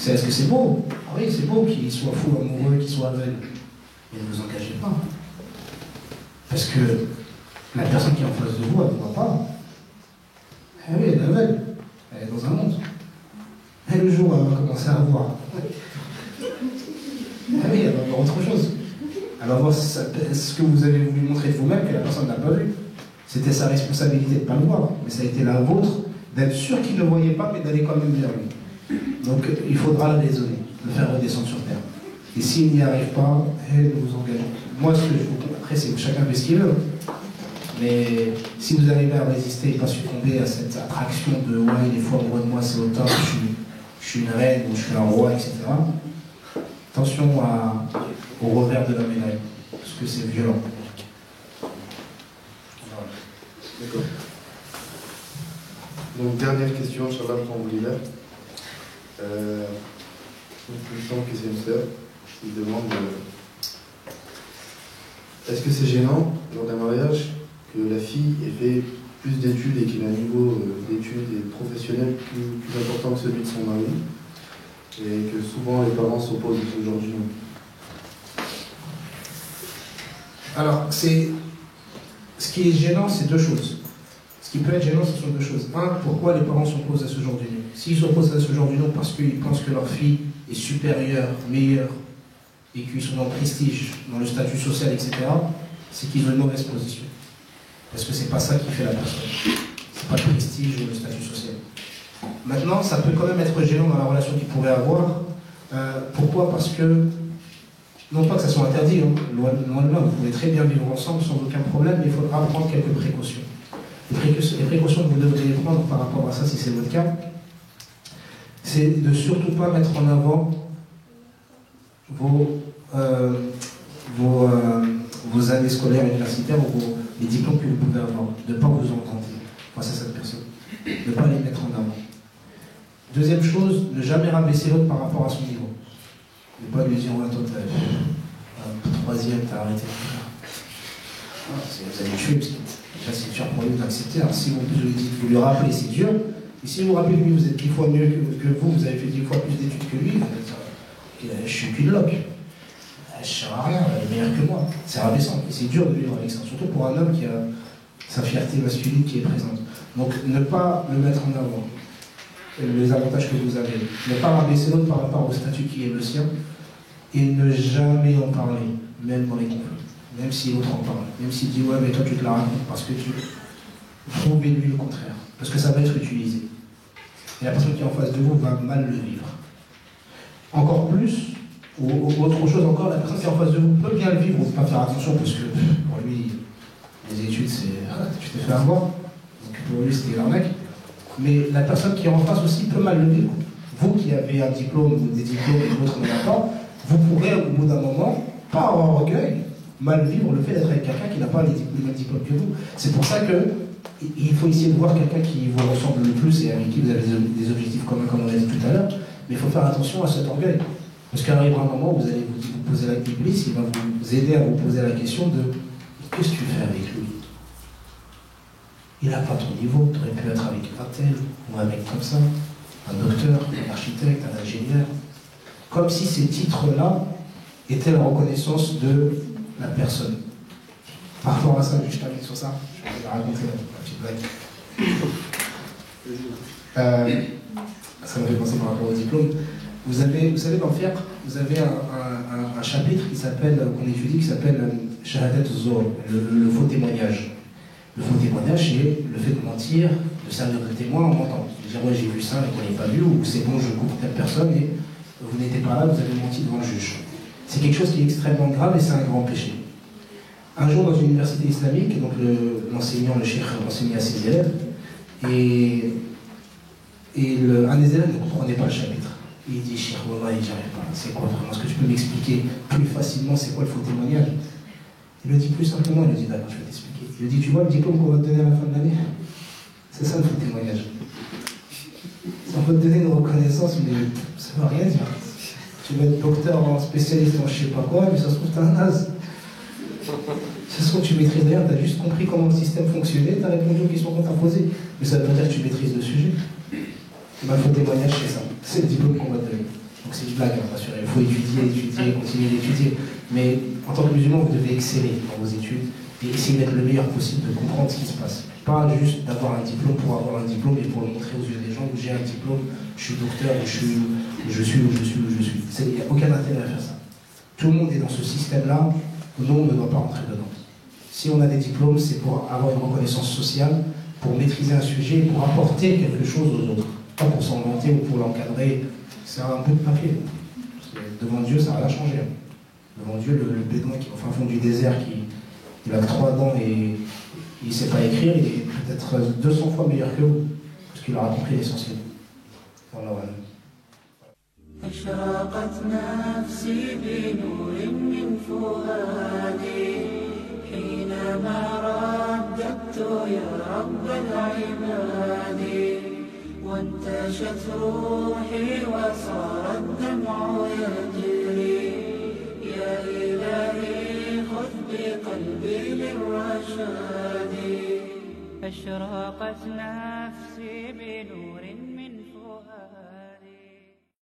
B: Est-ce que c'est beau? Ah oui, c'est beau qu'il soit fou amoureux, qu'il soit aveugle. Mais ne vous engagez pas. Parce que la personne qui est en face de vous, elle ne voit pas. Ah oui, elle est aveugle. Elle est dans un monde. Et le jour où elle va commencer à voir. Ah oui, elle va voir autre chose. Elle va voir ce que vous avez voulu montrer de vous-même que la personne n'a pas vu. C'était sa responsabilité de ne pas le voir. Mais ça a été la vôtre d'être sûr qu'il ne voyait pas, mais d'aller quand même vers lui. Donc il faudra le raisonner, le faire redescendre sur terre. Et s'il n'y arrive pas, ne vous engagez. Moi, ce que je vous... Après, c'est que chacun fait ce qu'il veut. Mais si vous arrivez à résister et pas succomber à cette attraction de ouais, il est fou amoureux de moi, c'est au top, je suis une reine ou je suis un roi, etc. Attention au revers de la médaille, parce que c'est violent.
C: D'accord. Donc, dernière question, Inch'Allah, quand vous l'hiver. Plus temps que c'est une sœur qui demande est-ce que c'est gênant lors d'un mariage que la fille ait fait plus d'études et qu'il a un niveau d'études et professionnel plus important que celui de son mari et que souvent les parents s'opposent à ce genre d'union?
B: Alors, ce qui est gênant, c'est deux choses. Ce qui peut être gênant, ce sont deux choses. Un, pourquoi les parents s'opposent à ce genre d'union? S'ils s'opposent à ce genre d'union parce qu'ils pensent que leur fille est supérieure, meilleure, et qu'ils sont dans le prestige, dans le statut social, etc., c'est qu'ils ont une mauvaise position. Parce que c'est pas ça qui fait la personne. C'est pas le prestige ou le statut social. Maintenant, ça peut quand même être gênant dans la relation qu'ils pourraient avoir. Pourquoi? Parce que, non pas que ça soit interdit, hein, loin de là, vous pouvez très bien vivre ensemble sans aucun problème, mais il faudra prendre quelques précautions. Les précautions que vous devriez prendre par rapport à ça, si c'est votre cas, c'est de surtout pas mettre en avant vos années scolaires universitaires ou les diplômes que vous pouvez avoir, de ne pas vous entendre face à cette personne, de ne pas les mettre en avant. Deuxième chose, ne jamais rabaisser l'autre par rapport à son niveau. Ne pas lui dire, ouais, toi, troisième, t'as arrêté. Vous allez tuer, parce que déjà c'est dur pour lui d'accepter. Si vous lui rappelez, c'est dur. Et si vous rappelez lui, vous êtes 10 fois mieux que vous, vous avez fait 10 fois plus d'études que lui, vous allez dire, je suis qu'une loque. Je ne sers à rien, elle est meilleure que moi. C'est rabaissant. Et c'est dur de vivre avec ça, surtout pour un homme qui a sa fierté masculine qui est présente. Donc ne pas le mettre en avant, les avantages que vous avez. Ne pas rabaisser l'autre par rapport au statut qui est le sien, et ne jamais en parler, même dans les conflits. Même si l'autre en parle, même s'il dit ouais mais toi tu te la racontes parce que tu prouvez-lui le contraire, parce que ça va être utilisé. Et la personne qui est en face de vous va mal le vivre. Encore plus, ou autre chose encore, la personne qui est en face de vous peut bien le vivre, ou pas faire attention parce que pour lui, les études c'est tu t'es fait avoir, donc pour lui c'était l'arnaque. Mais la personne qui est en face aussi peut mal le vivre. Vous qui avez un diplôme ou des diplômes et l'autre n'en a pas, vous pourrez au bout d'un moment, pas avoir orgueil, mal vivre le fait d'être avec quelqu'un qui n'a pas les mêmes diplômes que vous. C'est pour ça qu'il faut essayer de voir quelqu'un qui vous ressemble le plus et avec qui vous avez des objectifs communs, comme on l'a dit tout à l'heure. Mais il faut faire attention à cet orgueil. Parce qu'il arrivera un moment où vous allez vous poser la question, il va vous aider à vous poser la question de qu'est-ce que tu fais avec lui? Il n'a pas ton niveau, tu aurais pu être avec un tel ou un mec comme ça, un docteur, un architecte, un ingénieur. Comme si ces titres-là étaient la reconnaissance de la personne. Par rapport à ça, je termine sur ça, je vais vous raconter une petite blague. Ça me fait penser par rapport au diplôme. Vous savez, dans le fiqh, vous avez un chapitre qu'on étudie qui s'appelle Shahadat Zor, le faux témoignage. Le faux témoignage, c'est le fait de mentir, de servir de témoin en mentant. De dire, ouais, j'ai vu ça, mais qu'on n'ait pas vu, ou c'est bon, je coupe telle personne, et vous n'étiez pas là, vous avez menti devant le juge. C'est quelque chose qui est extrêmement grave et c'est un grand péché. Un jour, dans une université islamique, donc l'enseignant, le cheikh enseignait à ses élèves, et un des élèves ne comprenait pas le chapitre. Il dit, cheikh, wallah, j'arrive pas, c'est quoi vraiment? Est-ce que tu peux m'expliquer plus facilement c'est quoi le faux témoignage? Il le dit plus simplement, il lui dit, d'accord, je vais t'expliquer. Il lui dit, tu vois le diplôme qu'on va te donner à la fin de l'année? C'est ça le faux témoignage. On va te donner une reconnaissance, mais ça ne veut rien dire. Tu vas être docteur en spécialiste en je sais pas quoi, mais ça se trouve, t'es un naze. Ça se trouve, tu maîtrises rien, t'as juste compris comment le système fonctionnait, t'as répondu aux questions qu'on t'a posées. Mais ça veut pas dire que tu maîtrises le sujet. Le faux témoignage, c'est ça. C'est le diplôme qu'on va te donner. Donc c'est une blague, hein, rassurez. Il faut étudier, continuer d'étudier. Mais en tant que musulman, vous devez exceller dans vos études et essayer d'être le meilleur possible, de comprendre ce qui se passe. Pas juste d'avoir un diplôme pour avoir un diplôme et pour le montrer aux yeux des gens où j'ai un diplôme, je suis docteur, ou je suis. Il n'y a aucun intérêt à faire ça. Tout le monde est dans ce système-là, nous, on ne doit pas rentrer dedans. Si on a des diplômes, c'est pour avoir une reconnaissance sociale, pour maîtriser un sujet, pour apporter quelque chose aux autres. Pas pour s'en vanter ou pour l'encadrer. C'est un bout de papier. Devant Dieu, ça n'a rien changé. Devant Dieu, le bédouin qui est au fin fond du désert, il a que 3 dents et il ne sait pas écrire, il est peut-être 200 fois meilleur que vous, parce qu'il aura compris l'essentiel. Voilà.
A: أشرقت نفسي بنور من فؤادي حينما رددت يا رب العباد وانتشت روحي وصار الدمع يجري يا إلهي خذ بقلبي للرشاد أشرقت نفسي بنور